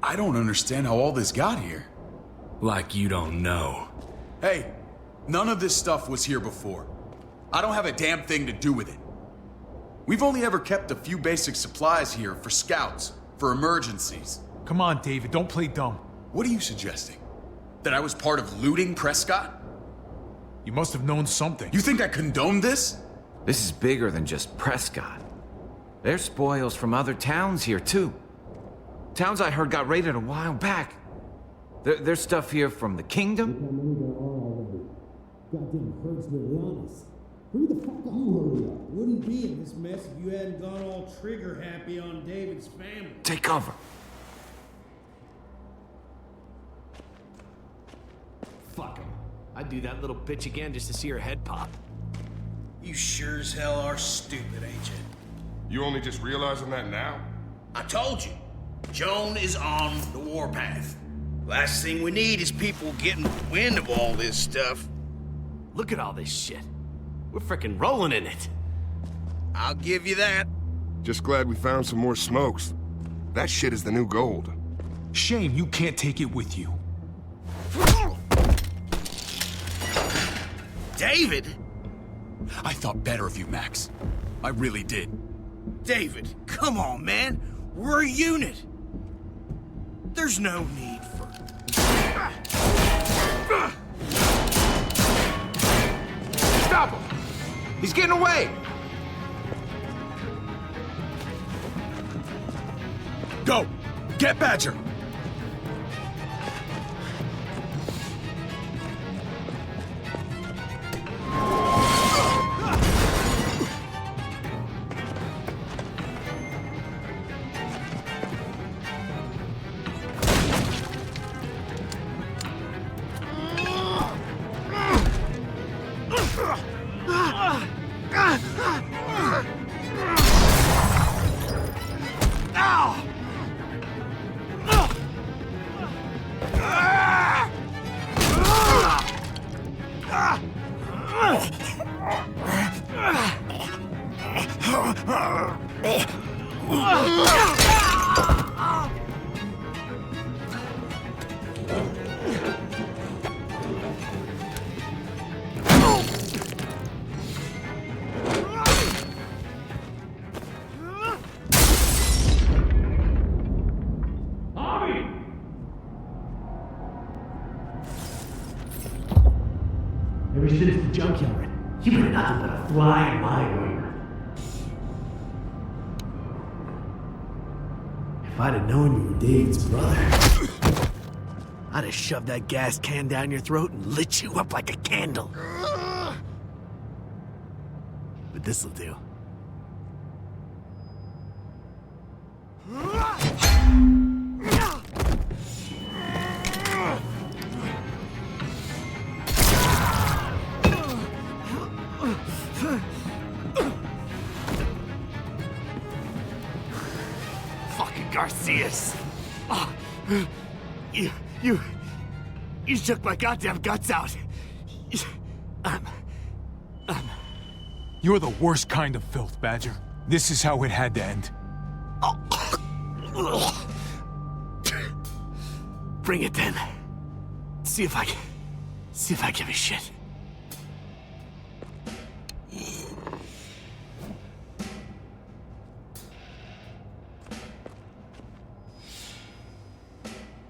I don't understand how all this got here. Like you don't know. Hey, none of this stuff was here before. I don't have a damn thing to do with it. We've only ever kept a few basic supplies here for scouts, for emergencies. Come on, David, don't play dumb. What are you suggesting? That I was part of looting Prescott? You must have known something. You think I condoned this? This is bigger than just Prescott. There's spoils from other towns here, too. Towns I heard got raided a while back. There's stuff here from the Kingdom. Goddamn herd's really on us. Hurry the fuck up. You hurry up. Wouldn't be in this mess if you hadn't gone all trigger happy on David's family. Take cover. Fuck him. I'd do that little bitch again just to see her head pop. You sure as hell are stupid, ain't you? You only just realizing that now? I told you. Joan is on the warpath. Last thing we need is people getting wind of all this stuff. Look at all this shit. We're frickin' rolling in it. I'll give you that. Just glad we found some more smokes. That shit is the new gold. Shame you can't take it with you. David? I thought better of you, Max. I really did. David, come on, man. We're a unit. There's no need for... Stop him! He's getting away! Go! Get Badger! Ow! Ever since the junkyard, you've been nothing but a fly in my wing. If I'd have known you were David's brother, I'd have shoved that gas can down your throat and lit you up like a candle. But this'll do. Fucking Garcias. Oh, you shook my goddamn guts out. You're the worst kind of filth, Badger. This is how it had to end. Bring it then. See if I give a shit.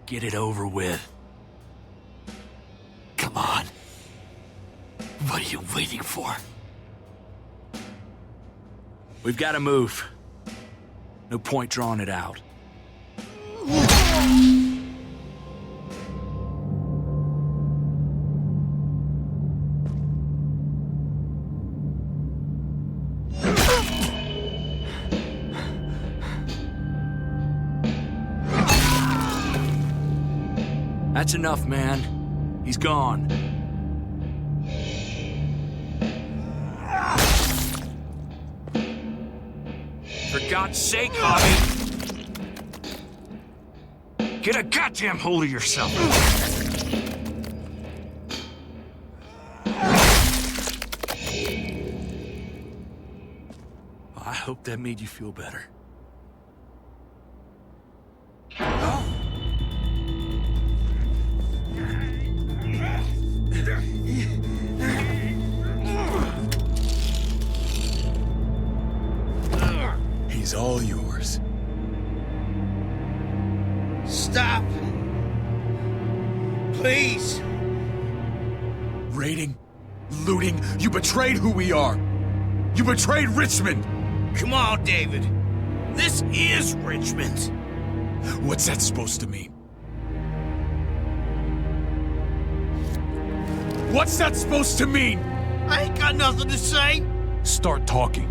Get it over with. Come on. What are you waiting for? We've got to move. No point drawing it out. That's enough, man. He's gone. For God's sake, Javi! Get a goddamn hold of yourself! I hope that made you feel better. He's all yours. Stop! Please! Raiding, looting, you betrayed who we are! You betrayed Richmond! Come on, David. This is Richmond. What's that supposed to mean? What's that supposed to mean? I ain't got nothing to say. Start talking,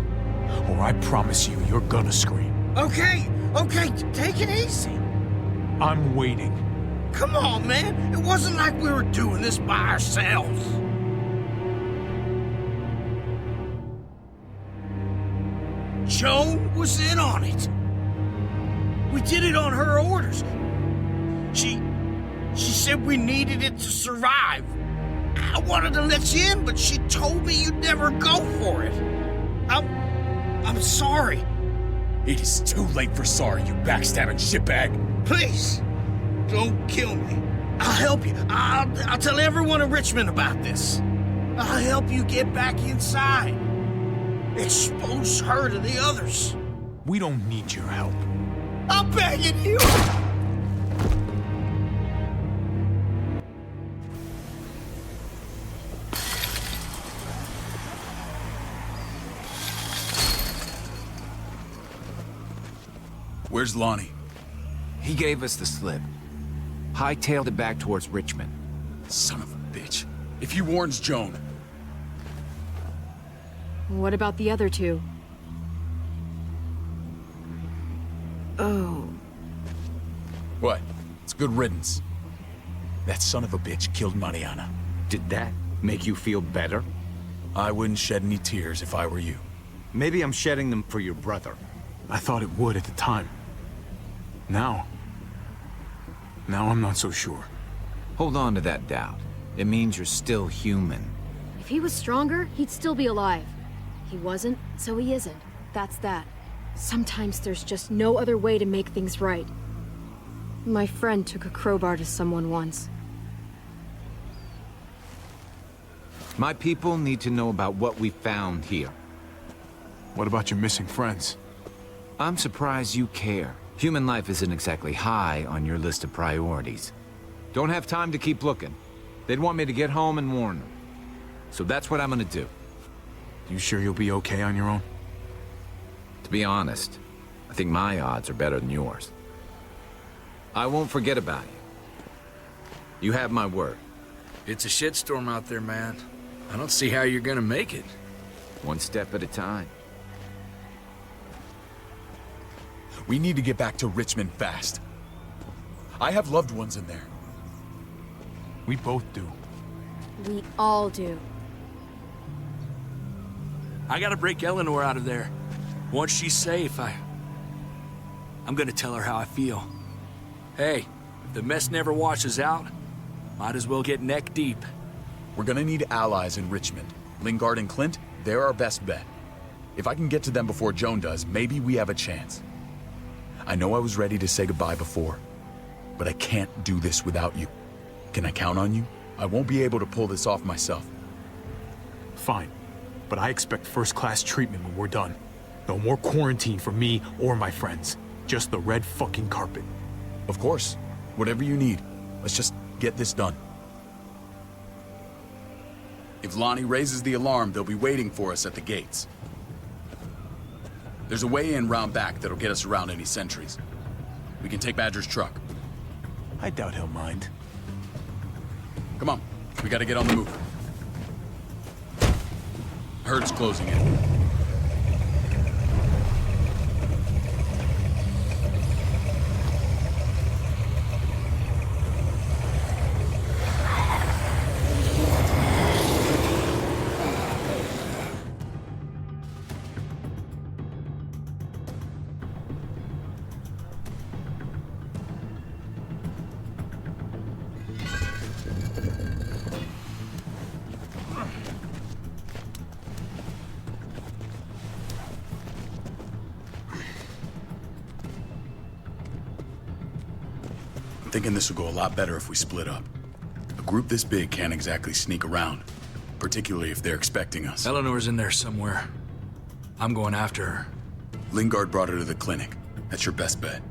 or I promise you, you're gonna scream. Okay, take it easy. I'm waiting. Come on, man. It wasn't like we were doing this by ourselves. Joan was in on it. We did it on her orders. She said we needed it to survive. I wanted to let you in, but she told me you'd never go for it. I'm sorry. It is too late for sorry, you backstabbing shitbag. Please, don't kill me. I'll help you. I'll tell everyone in Richmond about this. I'll help you get back inside. Expose her to the others. We don't need your help. I'm begging you. Where's Lonnie? He gave us the slip. Hightailed it back towards Richmond. Son of a bitch. If he warns Joan... What about the other two? Oh. What? It's good riddance. That son of a bitch killed Mariana. Did that make you feel better? I wouldn't shed any tears if I were you. Maybe I'm shedding them for your brother. I thought it would at the time. Now I'm not so sure. Hold on to that doubt. It means you're still human. If he was stronger, he'd still be alive. He wasn't, so he isn't. That's that. Sometimes there's just no other way to make things right. My friend took a crowbar to someone once. My people need to know about what we found here. What about your missing friends? I'm surprised you care. Human life isn't exactly high on your list of priorities. Don't have time to keep looking. They'd want me to get home and warn them. So that's what I'm gonna do. You sure you'll be okay on your own? To be honest, I think my odds are better than yours. I won't forget about you. You have my word. It's a shitstorm out there, man. I don't see how you're gonna make it. One step at a time. We need to get back to Richmond fast. I have loved ones in there. We both do. We all do. I gotta break Eleanor out of there. Once she's safe, I'm gonna tell her how I feel. Hey, if the mess never washes out, might as well get neck deep. We're gonna need allies in Richmond. Lingard and Clint, they're our best bet. If I can get to them before Joan does, maybe we have a chance. I know I was ready to say goodbye before, but I can't do this without you. Can I count on you? I won't be able to pull this off myself. Fine, but I expect first-class treatment when we're done. No more quarantine for me or my friends. Just the red fucking carpet. Of course. Whatever you need. Let's just get this done. If Lonnie raises the alarm, they'll be waiting for us at the gates. There's a way in round back that'll get us around any sentries. We can take Badger's truck. I doubt he'll mind. Come on, we gotta get on the move. Herd's closing in. Thinking this will go a lot better if we split up. A group this big can't exactly sneak around, particularly if they're expecting us. Eleanor's in there somewhere. I'm going after her. Lingard brought her to the clinic. That's your best bet.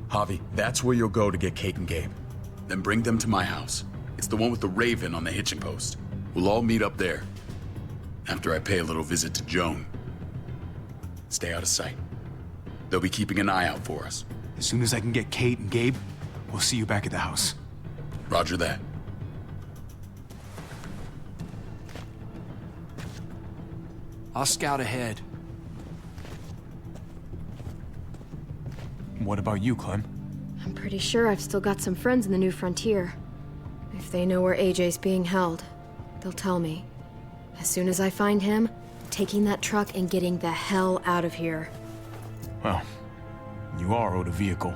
Javi, that's where you'll go to get Kate and Gabe. Then bring them to my house. It's the one with the raven on the hitching post. We'll all meet up there. After I pay a little visit to Joan. Stay out of sight. They'll be keeping an eye out for us. As soon as I can get Kate and Gabe, we'll see you back at the house. Roger that. I'll scout ahead. What about you, Clem? I'm pretty sure I've still got some friends in the New Frontier. If they know where AJ's being held, they'll tell me. As soon as I find him, taking that truck and getting the hell out of here. Well, you are owed a vehicle.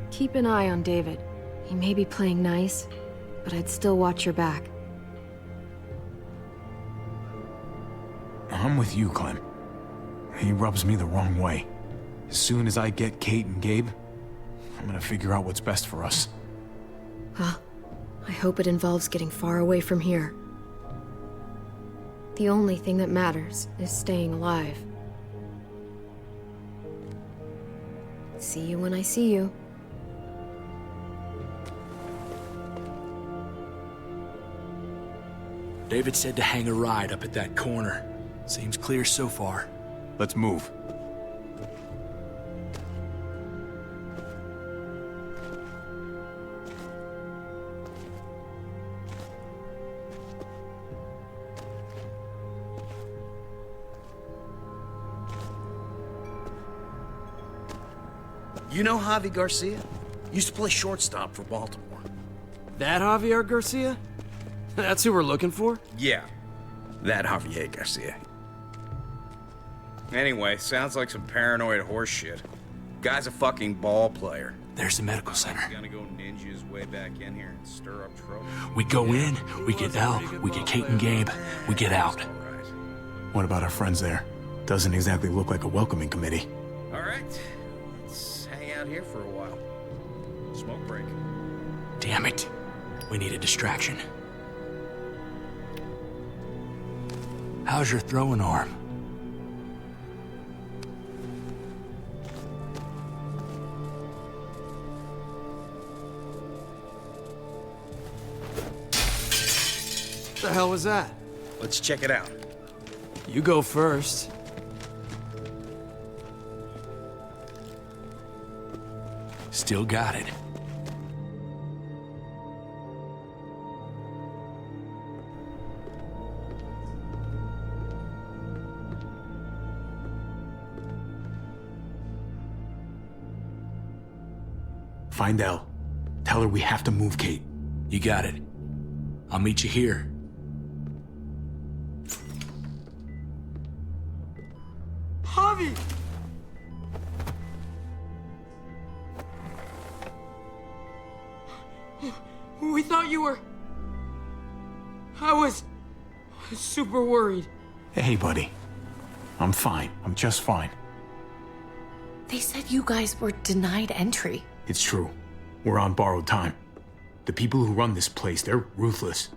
Keep an eye on David. He may be playing nice, but I'd still watch your back. I'm with you, Clem. He rubs me the wrong way. As soon as I get Kate and Gabe, I'm gonna figure out what's best for us. Well, I hope it involves getting far away from here. The only thing that matters is staying alive. See you when I see you. David said to hang a ride up at that corner. Seems clear so far. Let's move. You know Javi Garcia? Used to play shortstop for Baltimore. That Javier Garcia? That's who we're looking for? Yeah, that Javier Garcia. Anyway, sounds like some paranoid horse shit. Guy's a fucking ball player. There's the medical center. Gonna go ninja his way back in here and stir up trouble. We go in, we get Elle, we get Kate and Gabe, we get out. What about our friends there? Doesn't exactly look like a welcoming committee. All right, let's hang out here for a while. Smoke break. Damn it. We need a distraction. How's your throwing arm? What the hell was that? Let's check it out. You go first. Still got it. Find Elle. Tell her we have to move Kate. You got it. I'll meet you here. Javi! We thought you were... I was super worried. Hey, buddy. I'm fine. I'm just fine. They said you guys were denied entry. It's true. We're on borrowed time. The people who run this place, they're ruthless.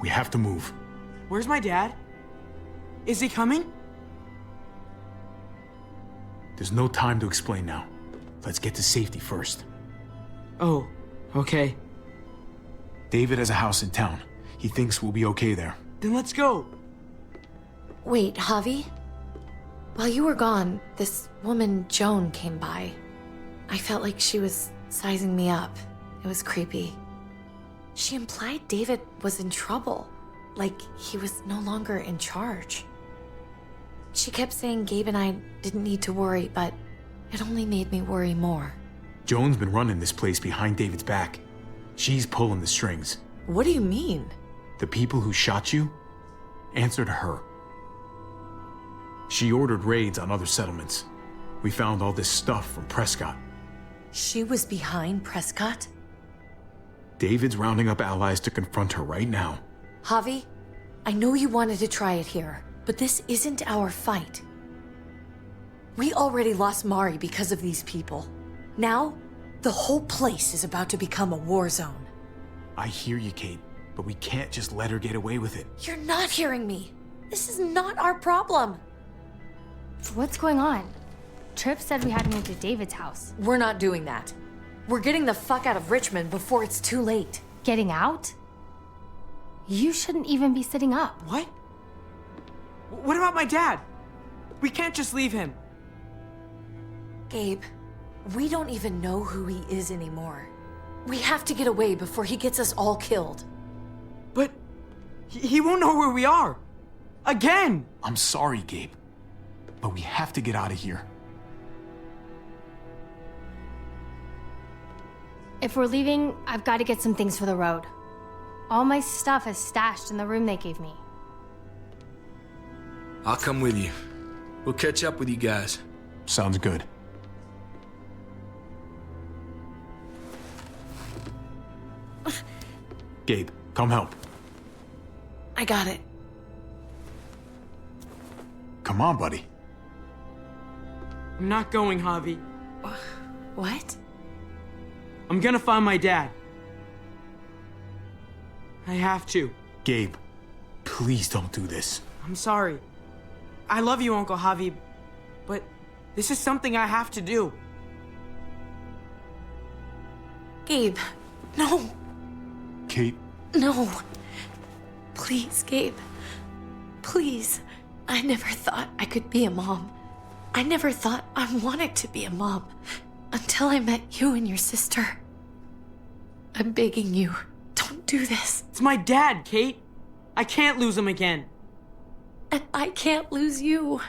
We have to move. Where's my dad? Is he coming? There's no time to explain now. Let's get to safety first. Oh, okay. David has a house in town. He thinks we'll be okay there. Then let's go. Wait, Javi? While you were gone, this woman, Joan, came by. I felt like she was sizing me up. It was creepy. She implied David was in trouble, like he was no longer in charge. She kept saying Gabe and I didn't need to worry, but it only made me worry more. Joan's been running this place behind David's back. She's pulling the strings. What do you mean? The people who shot you answered her. She ordered raids on other settlements. We found all this stuff from Prescott. She was behind Prescott? David's rounding up allies to confront her right now. Javi, I know you wanted to try it here, but this isn't our fight. We already lost Mari because of these people. Now, the whole place is about to become a war zone. I hear you, Kate, but we can't just let her get away with it. You're not hearing me. This is not our problem. What's going on? Tripp said we had to move to David's house. We're not doing that. We're getting the fuck out of Richmond before it's too late. Getting out? You shouldn't even be sitting up. What? What about my dad? We can't just leave him. Gabe, we don't even know who he is anymore. We have to get away before he gets us all killed. But he won't know where we are. Again! I'm sorry, Gabe, but we have to get out of here. If we're leaving, I've got to get some things for the road. All my stuff is stashed in the room they gave me. I'll come with you. We'll catch up with you guys. Sounds good. Gabe, come help. I got it. Come on, buddy. I'm not going, Javi. What? I'm gonna find my dad. I have to. Gabe, please don't do this. I'm sorry. I love you, Uncle Javi, but this is something I have to do. Gabe, no. Kate. No. Please, Gabe. Please. I never thought I could be a mom. I never thought I wanted to be a mom until I met you and your sister. I'm begging you, don't do this. It's my dad, Kate. I can't lose him again. And I can't lose you.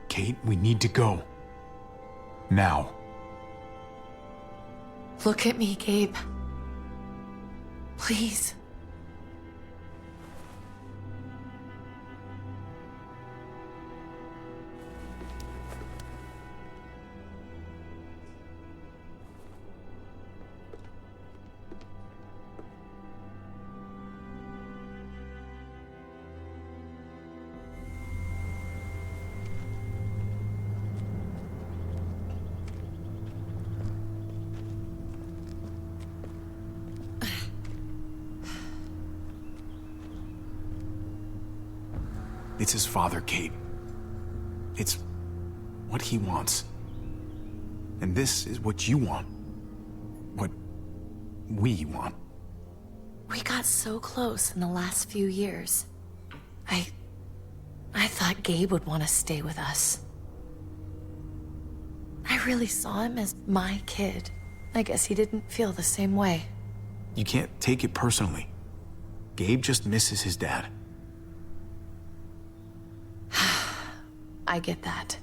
Kate, we need to go. Now. Look at me, Gabe. Please. It's his father, Kate. It's what he wants. And this is what you want. What we want. We got so close in the last few years. I thought Gabe would want to stay with us. I really saw him as my kid. I guess he didn't feel the same way. You can't take it personally. Gabe just misses his dad. I get that.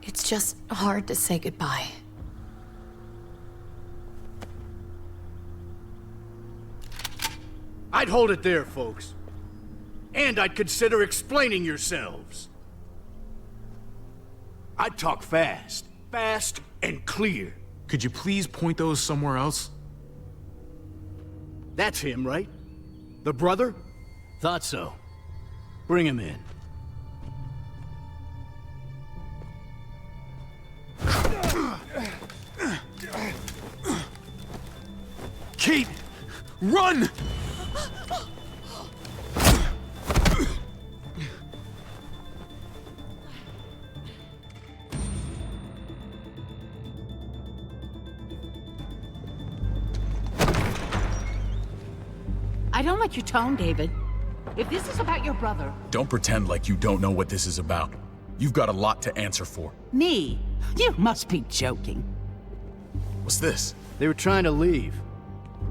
It's just hard to say goodbye. I'd hold it there, folks. And I'd consider explaining yourselves. I'd talk fast. Fast and clear. Could you please point those somewhere else? That's him, right? The brother? Thought so. Bring him in. Kate! Run! I don't like your tone, David. If this is about your brother... Don't pretend like you don't know what this is about. You've got a lot to answer for. Me? You must be joking. What's this? They were trying to leave.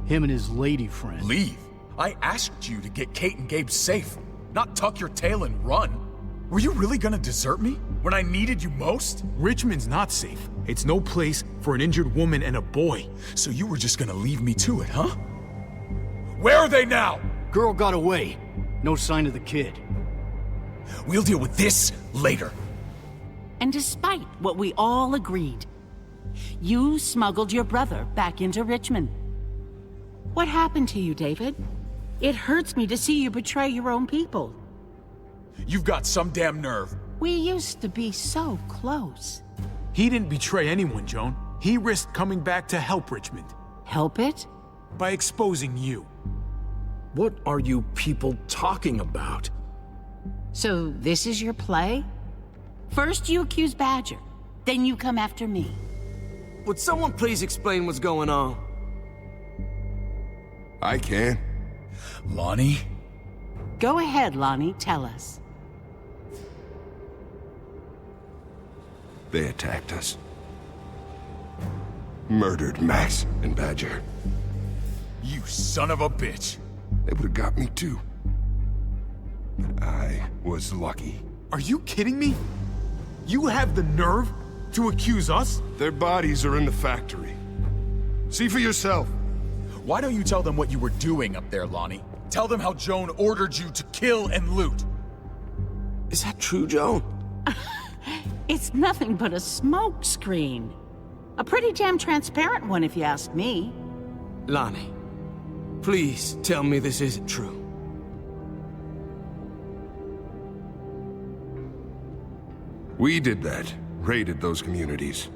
Him and his lady friend. Leave? I asked you to get Kate and Gabe safe, not tuck your tail and run. Were you really gonna desert me when I needed you most? Richmond's not safe. It's no place for an injured woman and a boy. So you were just gonna leave me to it, huh? Where are they now? Girl got away. No sign of the kid. We'll deal with this later. And despite what we all agreed, you smuggled your brother back into Richmond. What happened to you, David? It hurts me to see you betray your own people. You've got some damn nerve. We used to be so close. He didn't betray anyone, Joan. He risked coming back to help Richmond. Help it? By exposing you. What are you people talking about? So this is your play? First you accuse Badger, then you come after me. Would someone please explain what's going on? I can. Lonnie? Go ahead, Lonnie, tell us. They attacked us. Murdered Max and Badger. You son of a bitch. They would have got me too. But I was lucky. Are you kidding me? You have the nerve to accuse us? Their bodies are in the factory. See for yourself. Why don't you tell them what you were doing up there, Lonnie? Tell them how Joan ordered you to kill and loot. Is that true, Joan? It's nothing but a smoke screen. A pretty damn transparent one, if you ask me. Lonnie, please tell me this isn't true. We did that. Raided those communities.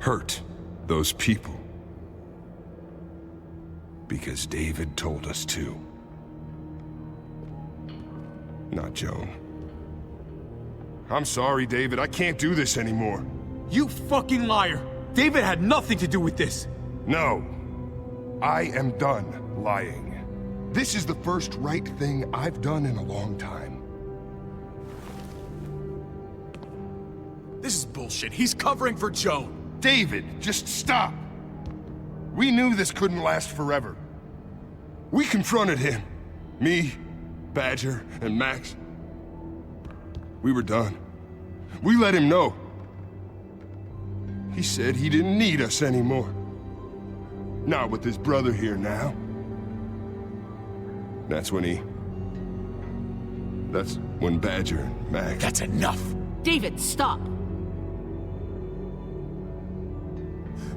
Hurt those people. Because David told us to. Not Joan. I'm sorry, David. I can't do this anymore. You fucking liar! David had nothing to do with this! No. I am done lying. This is the first right thing I've done in a long time. This is bullshit. He's covering for Joan. David, just stop. We knew this couldn't last forever. We confronted him. Me, Badger, and Max. We were done. We let him know. He said he didn't need us anymore. Not with his brother here now. That's when Badger and Max... That's enough! David, stop!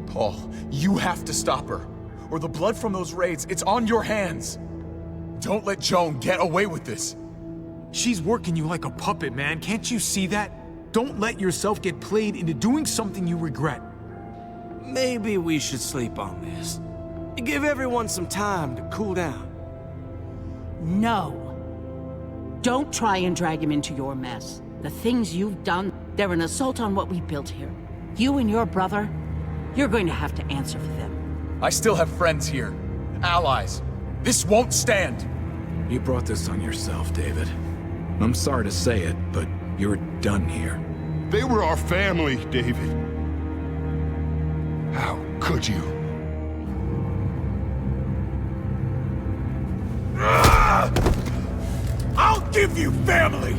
Paul, you have to stop her. Or the blood from those raids, it's on your hands. Don't let Joan get away with this. She's working you like a puppet, man. Can't you see that? Don't let yourself get played into doing something you regret. Maybe we should sleep on this. Give everyone some time to cool down. No. Don't try and drag him into your mess. The things you've done, they're an assault on what we built here. You and your brother, you're going to have to answer for them. I still have friends here. Allies. This won't stand. You brought this on yourself, David. I'm sorry to say it, but you're done here. They were our family, David. How could you? I'll give you family!